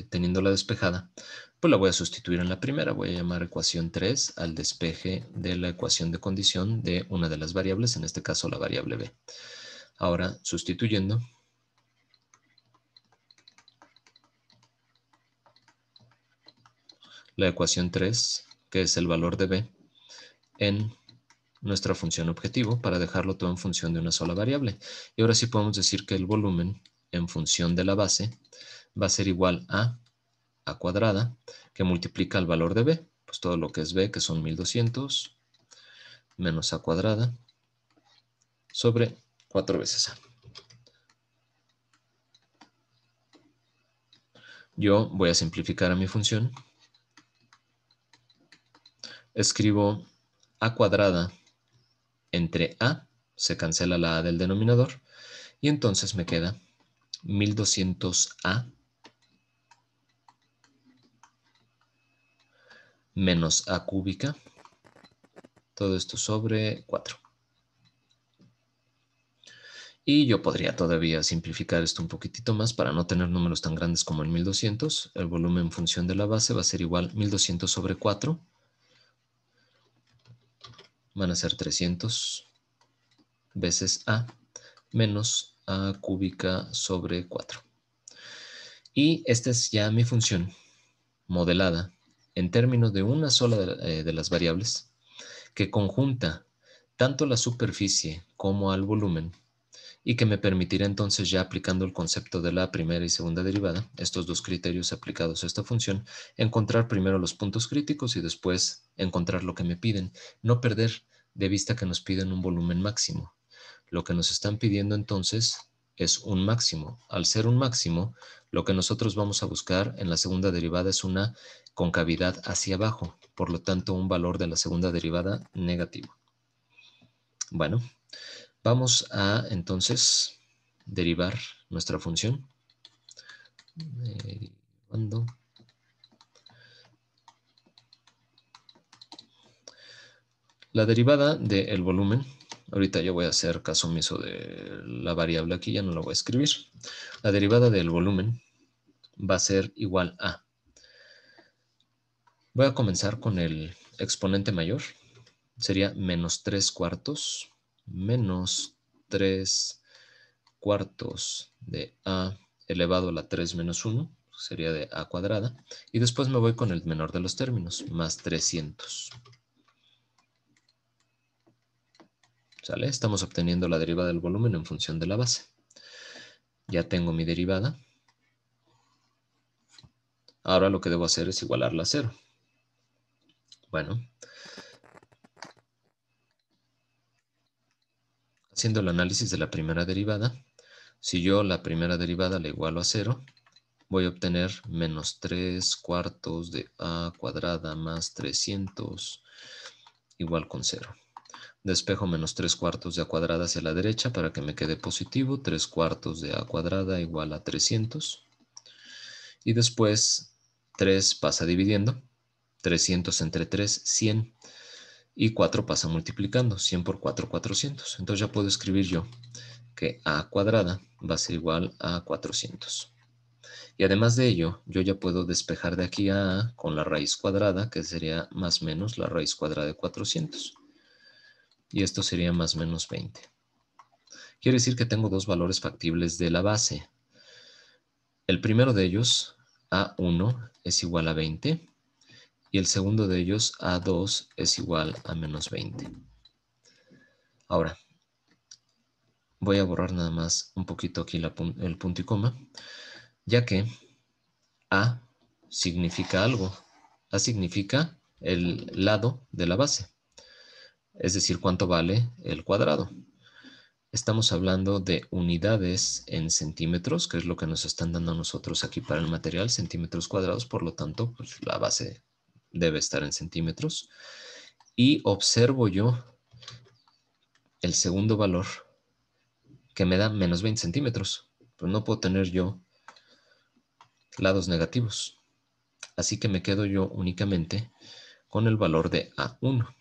teniéndola despejada, pues la voy a sustituir en la primera. Voy a llamar ecuación 3 al despeje de la ecuación de condición de una de las variables, en este caso la variable b. Ahora, sustituyendo, la ecuación 3, que es el valor de b, en nuestra función objetivo para dejarlo todo en función de una sola variable. Y ahora sí podemos decir que el volumen en función de la base va a ser igual a cuadrada, que multiplica el valor de b, pues todo lo que es b, que son 1200, menos a cuadrada, sobre 4 veces a. Yo voy a simplificar a mi función. Escribo a cuadrada entre a, se cancela la a del denominador, y entonces me queda 1200a menos a cúbica, todo esto sobre 4. Y yo podría todavía simplificar esto un poquitito más para no tener números tan grandes como el 1200. El volumen en función de la base va a ser igual 1200 sobre 4. Van a ser 300 veces a menos a cúbica sobre 4. Y esta es ya mi función modelada en términos de una sola de las variables que conjunta tanto la superficie como al volumen y que me permitirá entonces, ya aplicando el concepto de la primera y segunda derivada, estos dos criterios aplicados a esta función, encontrar primero los puntos críticos y después encontrar lo que me piden. No perder de vista que nos piden un volumen máximo. Lo que nos están pidiendo entonces es un máximo. Al ser un máximo, lo que nosotros vamos a buscar en la segunda derivada es una concavidad hacia abajo, por lo tanto un valor de la segunda derivada negativo. Bueno, vamos a entonces derivar nuestra función. Derivando. La derivada del volumen, ahorita yo voy a hacer caso omiso de la variable aquí, ya no la voy a escribir. La derivada del volumen va a ser igual a. Voy a comenzar con el exponente mayor. Sería menos 3 cuartos, menos 3 cuartos de a elevado a la 3 menos 1, sería de a cuadrada. Y después me voy con el menor de los términos, más 300. ¿Sale? Estamos obteniendo la derivada del volumen en función de la base. Ya tengo mi derivada. Ahora lo que debo hacer es igualarla a 0. Bueno, haciendo el análisis de la primera derivada, si yo la primera derivada la igualo a 0, voy a obtener menos 3 cuartos de a cuadrada más 300 igual con 0. Despejo menos 3 cuartos de a cuadrada hacia la derecha para que me quede positivo. 3 cuartos de a cuadrada igual a 300. Y después 3 pasa dividiendo. 300 entre 3, 100. Y 4 pasa multiplicando. 100 por 4, 400. Entonces ya puedo escribir yo que a cuadrada va a ser igual a 400. Y además de ello, yo ya puedo despejar de aquí a A con la raíz cuadrada, que sería más o menos la raíz cuadrada de 400. Y esto sería más o menos 20. Quiere decir que tengo dos valores factibles de la base. El primero de ellos, A1, es igual a 20. Y el segundo de ellos, A2, es igual a menos 20. Ahora, voy a borrar nada más un poquito aquí el punto y coma, ya que A significa algo. A significa el lado de la base, es decir, cuánto vale el cuadrado. Estamos hablando de unidades en centímetros, que es lo que nos están dando a nosotros aquí para el material, centímetros cuadrados, por lo tanto, pues, la base debe estar en centímetros. Y observo yo el segundo valor, que me da menos 20 centímetros. Pues no puedo tener yo lados negativos. Así que me quedo yo únicamente con el valor de A1.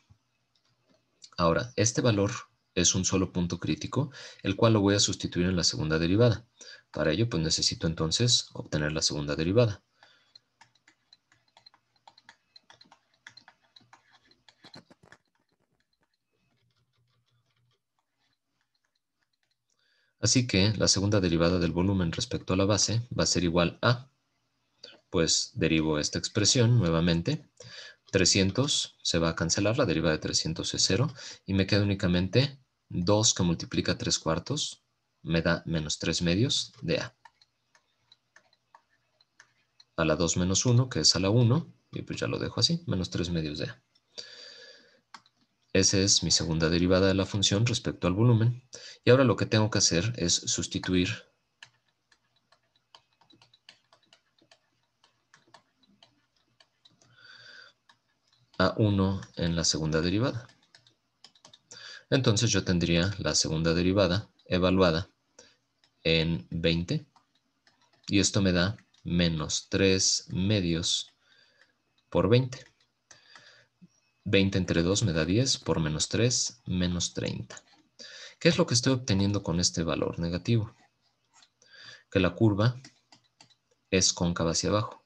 Ahora, este valor es un solo punto crítico, el cual lo voy a sustituir en la segunda derivada. Para ello, pues necesito entonces obtener la segunda derivada. Así que la segunda derivada del volumen respecto a la base va a ser igual a, pues derivo esta expresión nuevamente. 300 se va a cancelar, la derivada de 300 es 0, y me queda únicamente 2 que multiplica 3 cuartos, me da menos 3 medios de A. A la 2 menos 1, que es a la 1, y pues ya lo dejo así, menos 3 medios de A. Esa es mi segunda derivada de la función respecto al volumen. Y ahora lo que tengo que hacer es sustituir a 1 en la segunda derivada. Entonces yo tendría la segunda derivada evaluada en 20. Y esto me da menos 3 medios por 20. 20 entre 2 me da 10, por menos 3, menos 30. ¿Qué es lo que estoy obteniendo con este valor negativo? Que la curva es cóncava hacia abajo.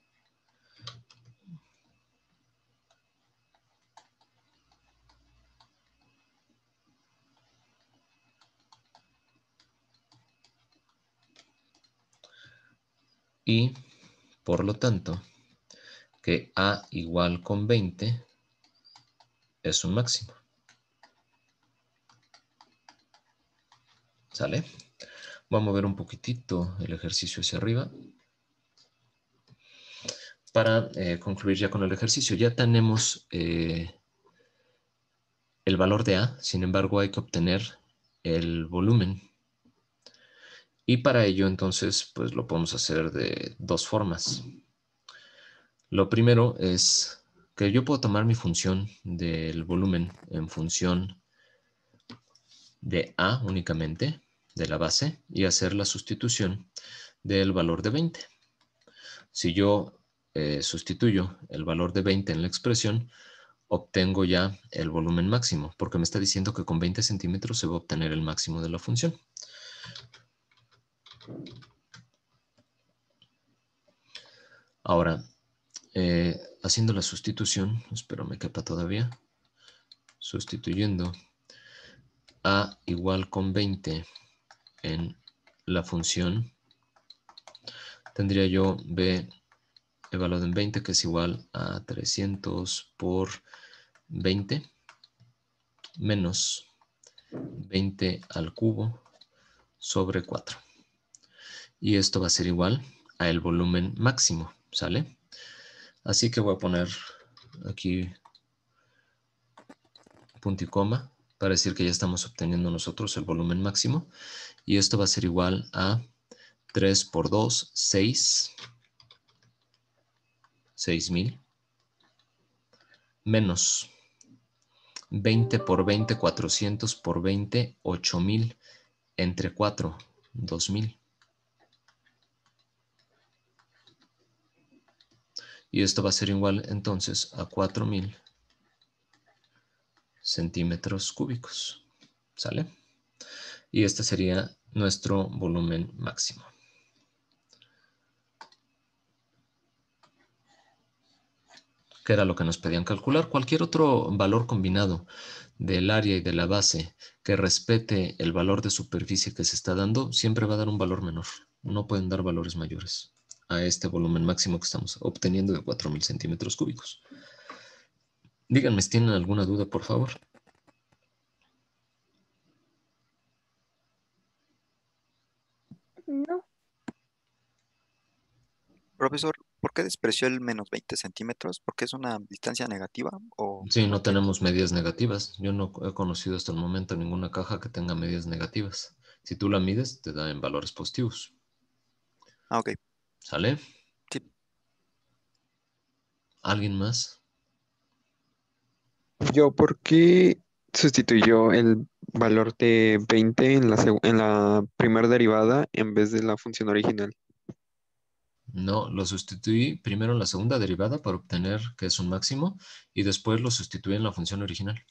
Y, por lo tanto, que A igual con 20 es un máximo. ¿Sale? Voy a mover un poquitito el ejercicio hacia arriba. Para concluir ya con el ejercicio, ya tenemos el valor de A, sin embargo hay que obtener el volumen. Y para ello entonces pues lo podemos hacer de dos formas. Lo primero es que yo puedo tomar mi función del volumen en función de A únicamente, de la base, y hacer la sustitución del valor de 20. Si yo sustituyo el valor de 20 en la expresión, obtengo ya el volumen máximo, porque me está diciendo que con 20 centímetros se va a obtener el máximo de la función. Ahora, haciendo la sustitución, espero me quepa todavía, sustituyendo A igual con 20 en la función, tendría yo B evaluado en 20, que es igual a 300 por 20 menos 20 al cubo sobre 4. Y esto va a ser igual a el volumen máximo, ¿sale? Así que voy a poner aquí punto y coma para decir que ya estamos obteniendo nosotros el volumen máximo. Y esto va a ser igual a 3 por 2, 6. 6,000. Menos 20 por 20, 400 por 20, 8,000. Entre 4, 2,000. Y esto va a ser igual entonces a 4,000 centímetros cúbicos. ¿Sale? Y este sería nuestro volumen máximo. Que era lo que nos pedían calcular. Cualquier otro valor combinado del área y de la base que respete el valor de superficie que se está dando, siempre va a dar un valor menor. No pueden dar valores mayores a este volumen máximo que estamos obteniendo de 4,000 centímetros cúbicos. Díganme si tienen alguna duda, por favor. No. Profesor, ¿por qué despreció el menos 20 centímetros? ¿Porque es una distancia negativa o Sí, no no entiendo? tenemos medidas negativas. Yo no he conocido hasta el momento ninguna caja que tenga medidas negativas. Si tú la mides, te da en valores positivos. Ah, ok. ¿Sale? Sí. ¿Alguien más? ¿Por qué sustituyó el valor de 20 en la primera derivada en vez de la función original? No, lo sustituí primero en la segunda derivada para obtener que es un máximo y después lo sustituí en la función original.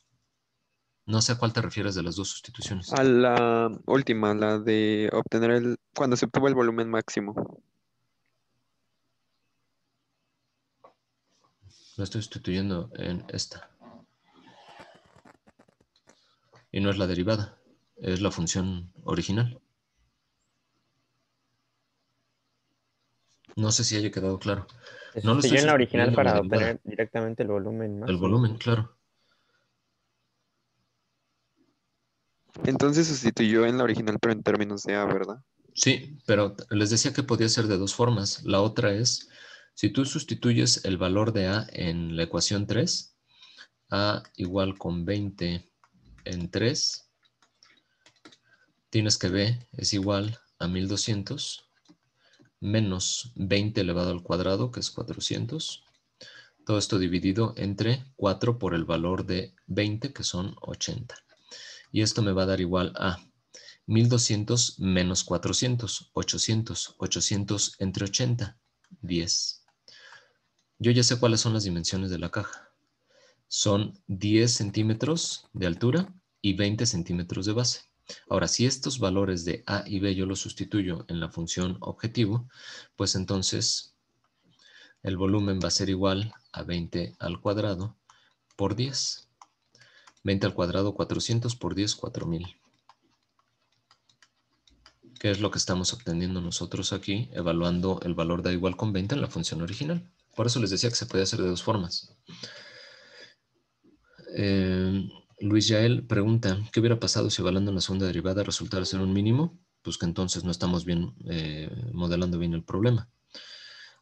No sé a cuál te refieres de las dos sustituciones. A la última, la de obtener cuando se obtuvo el volumen máximo. Lo estoy sustituyendo en esta. Y no es la derivada, es la función original. No sé si haya quedado claro. Se No lo estoy sustituyó en la original sustituyendo en la para derivada, obtener directamente el volumen el máximo. volumen, claro. Entonces sustituyó en la original, pero en términos de A, ¿verdad? Sí, pero les decía que podía ser de dos formas. La otra es, si tú sustituyes el valor de A en la ecuación 3, A igual con 20 en 3, tienes que B es igual a 1200 menos 20 elevado al cuadrado, que es 400. Todo esto dividido entre 4 por el valor de 20, que son 80. Y esto me va a dar igual a 1200 menos 400, 800. 800 entre 80, 10. Yo ya sé cuáles son las dimensiones de la caja. Son 10 centímetros de altura y 20 centímetros de base. Ahora, si estos valores de A y B yo los sustituyo en la función objetivo, pues entonces el volumen va a ser igual a 20 al cuadrado por 10. 20 al cuadrado, 400 por 10, 4000. ¿Qué es lo que estamos obteniendo nosotros aquí, evaluando el valor de A igual con 20 en la función original? Por eso les decía que se puede hacer de dos formas. Luis Yael pregunta, ¿qué hubiera pasado si evaluando en la segunda derivada resultara ser un mínimo? Pues que entonces no estamos bien modelando bien el problema.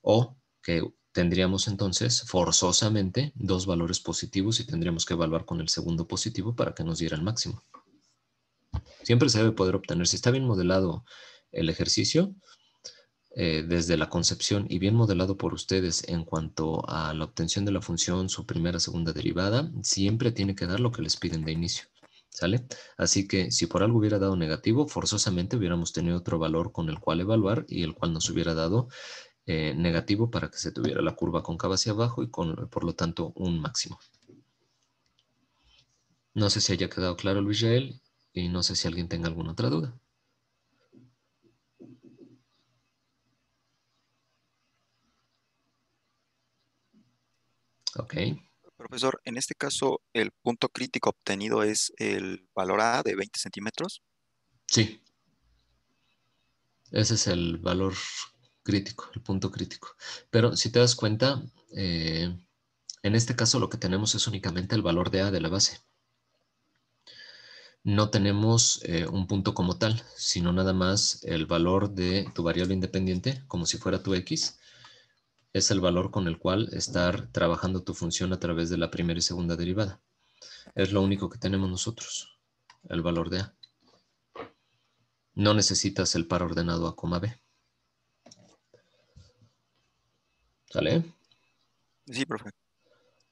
O que tendríamos entonces forzosamente dos valores positivos y tendríamos que evaluar con el segundo positivo para que nos diera el máximo. Siempre se debe poder obtener, si está bien modelado el ejercicio, desde la concepción y bien modelado por ustedes en cuanto a la obtención de la función, su primera, segunda derivada, siempre tiene que dar lo que les piden de inicio. ¿Sale? Así que si por algo hubiera dado negativo, forzosamente hubiéramos tenido otro valor con el cual evaluar y el cual nos hubiera dado negativo para que se tuviera la curva cóncava hacia abajo y por lo tanto un máximo. No sé si haya quedado claro, Luis Yael, y no sé si alguien tenga alguna otra duda. Ok. Profesor, en este caso, el punto crítico obtenido es el valor A de 20 centímetros. Sí. Ese es el valor crítico, el punto crítico. Pero si te das cuenta, en este caso lo que tenemos es únicamente el valor de A de la base. No tenemos un punto como tal, sino nada más el valor de tu variable independiente, como si fuera tu X, es el valor con el cual estar trabajando tu función a través de la primera y segunda derivada. Es lo único que tenemos nosotros, el valor de A. No necesitas el par ordenado A, B. ¿Sale? Sí, profe.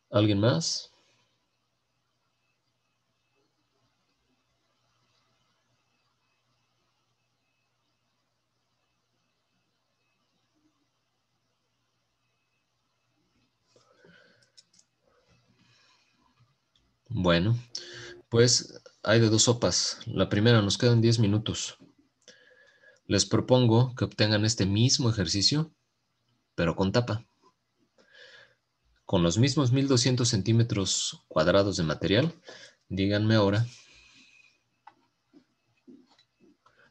¿Alguien más? Bueno, pues hay de dos sopas. La primera, nos quedan 10 minutos. Les propongo que obtengan este mismo ejercicio, pero con tapa. Con los mismos 1200 centímetros cuadrados de material, díganme ahora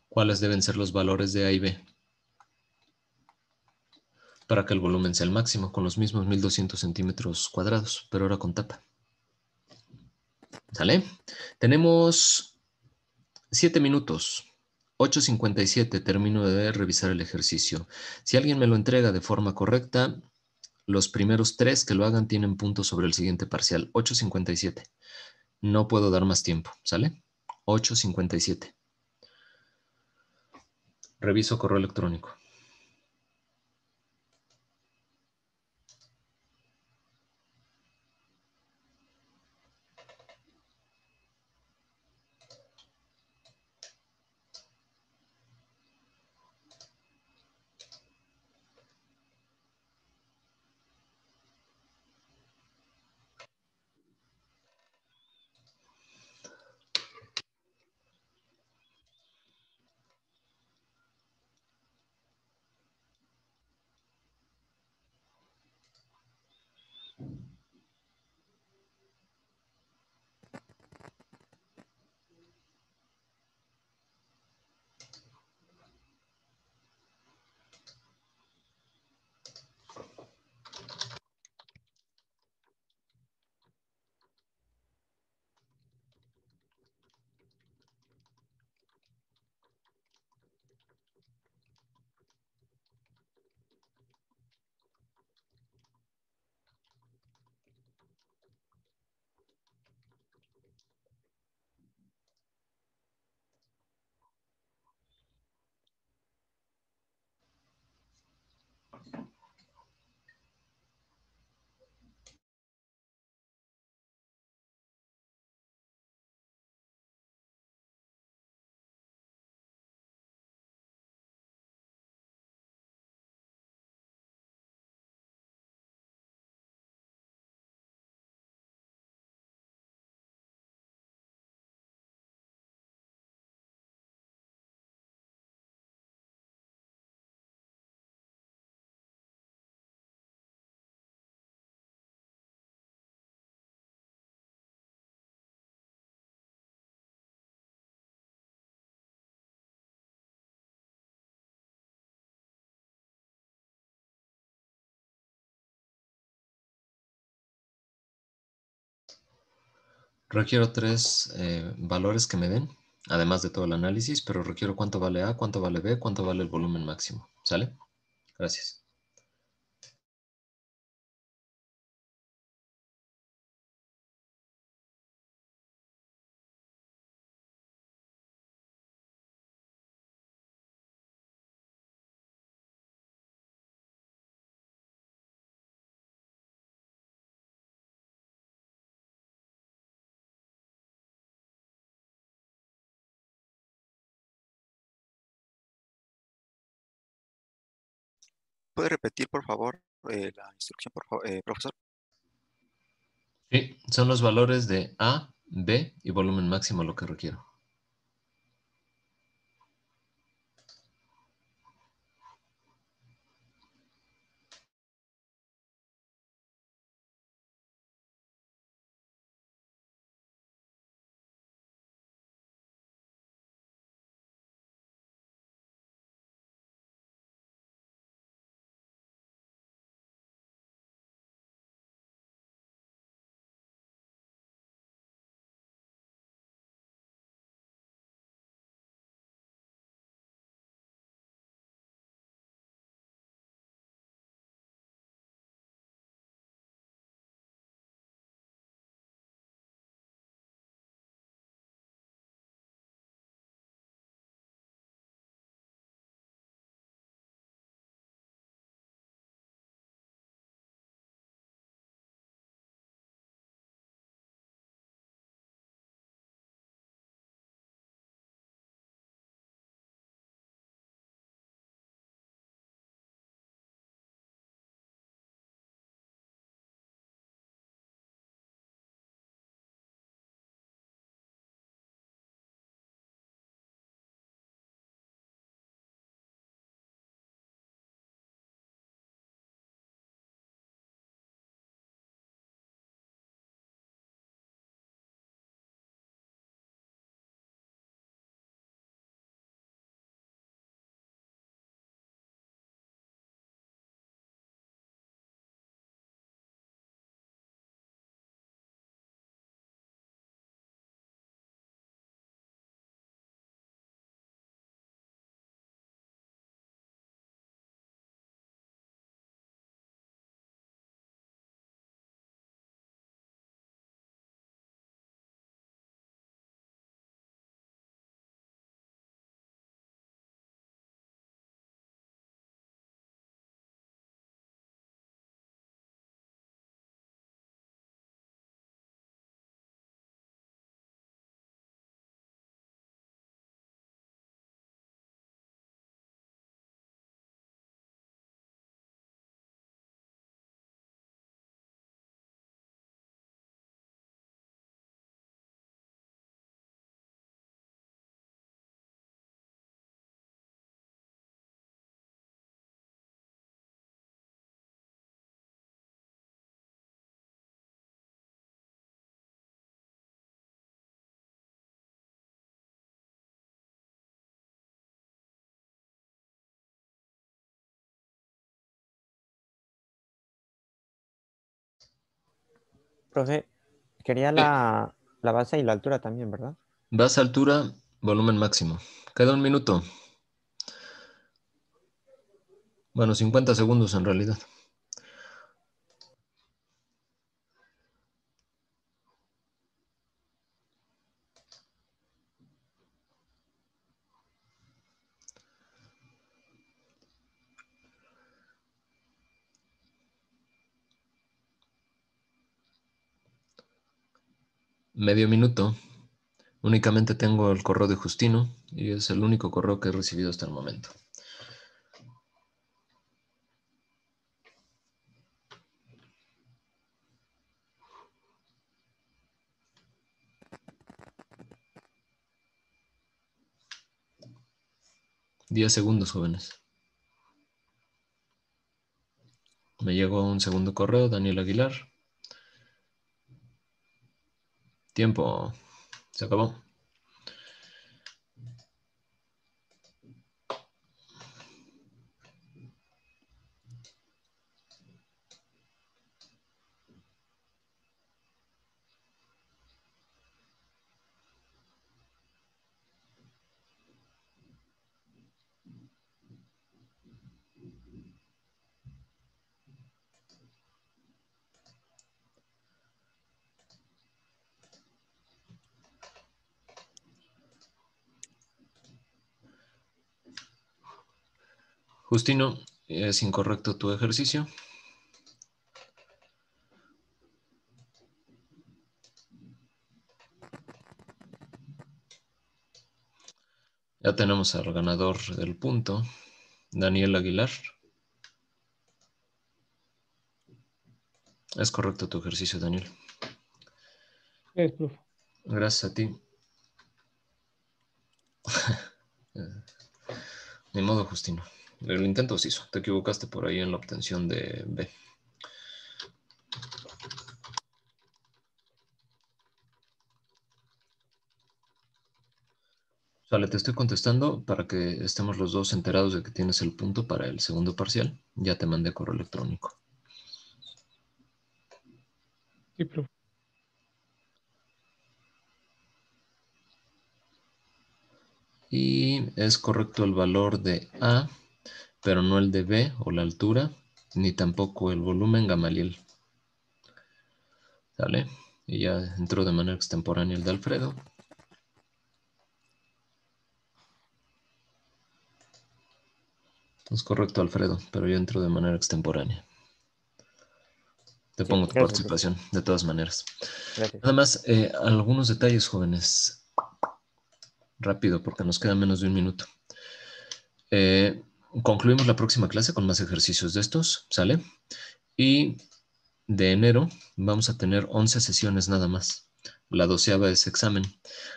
cuáles deben ser los valores de A y B para que el volumen sea el máximo con los mismos 1200 centímetros cuadrados, pero ahora con tapa. ¿Sale? Tenemos 7 minutos. 8:57, termino de revisar el ejercicio. Si alguien me lo entrega de forma correcta, los primeros 3 que lo hagan tienen puntos sobre el siguiente parcial. 8:57. No puedo dar más tiempo, ¿sale? 8:57. Reviso correo electrónico. Requiero 3 valores que me den, además de todo el análisis, pero requiero cuánto vale A, cuánto vale B, cuánto vale el volumen máximo. ¿Sale? Gracias. ¿Puede repetir, por favor, la instrucción, profesor? Sí, son los valores de A, B y volumen máximo lo que requiero. Profe, quería la base y la altura también, ¿verdad? Base, altura, volumen máximo. Queda un minuto. Bueno, 50 segundos en realidad. Medio minuto. Únicamente tengo el correo de Justino y es el único correo que he recibido hasta el momento. Diez segundos, jóvenes. Me llegó un segundo correo, Daniel Aguilar. Tiempo. Se acabó. Justino, es incorrecto tu ejercicio. Ya tenemos al ganador del punto, Daniel Aguilar. Es correcto tu ejercicio, Daniel. Es, profe. Gracias a ti. Ni modo, Justino. El intento se hizo. Te equivocaste por ahí en la obtención de B. Sale, te estoy contestando para que estemos los dos enterados de que tienes el punto para el segundo parcial. Ya te mandé correo electrónico. Sí, profe. Y es correcto el valor de A, pero no el de B o la altura, ni tampoco el volumen Gamaliel. ¿Sale? Y ya entró de manera extemporánea el de Alfredo. Es correcto, Alfredo, pero yo entro de manera extemporánea. Te Sí, pongo tu gracias, profe. participación, de todas maneras. Gracias. Nada más, algunos detalles, jóvenes. Rápido, porque nos queda menos de un minuto. Concluimos la próxima clase con más ejercicios de estos, ¿sale? Y de enero vamos a tener 11 sesiones nada más. La 12ª es examen.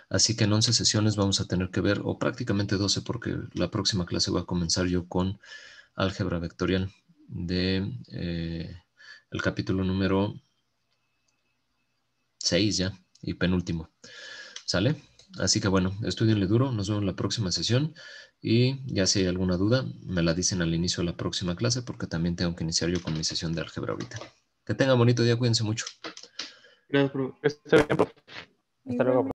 Así que en 11 sesiones vamos a tener que ver, o prácticamente 12, porque la próxima clase voy a comenzar yo con álgebra vectorial de el capítulo número 6 ya, y penúltimo. ¿Sale? Así que bueno, estudienle duro, nos vemos en la próxima sesión y ya si hay alguna duda, me la dicen al inicio de la próxima clase porque también tengo que iniciar yo con mi sesión de álgebra ahorita. Que tengan bonito día, cuídense mucho. Gracias, profe. Está bien, profe. Hasta luego, profe.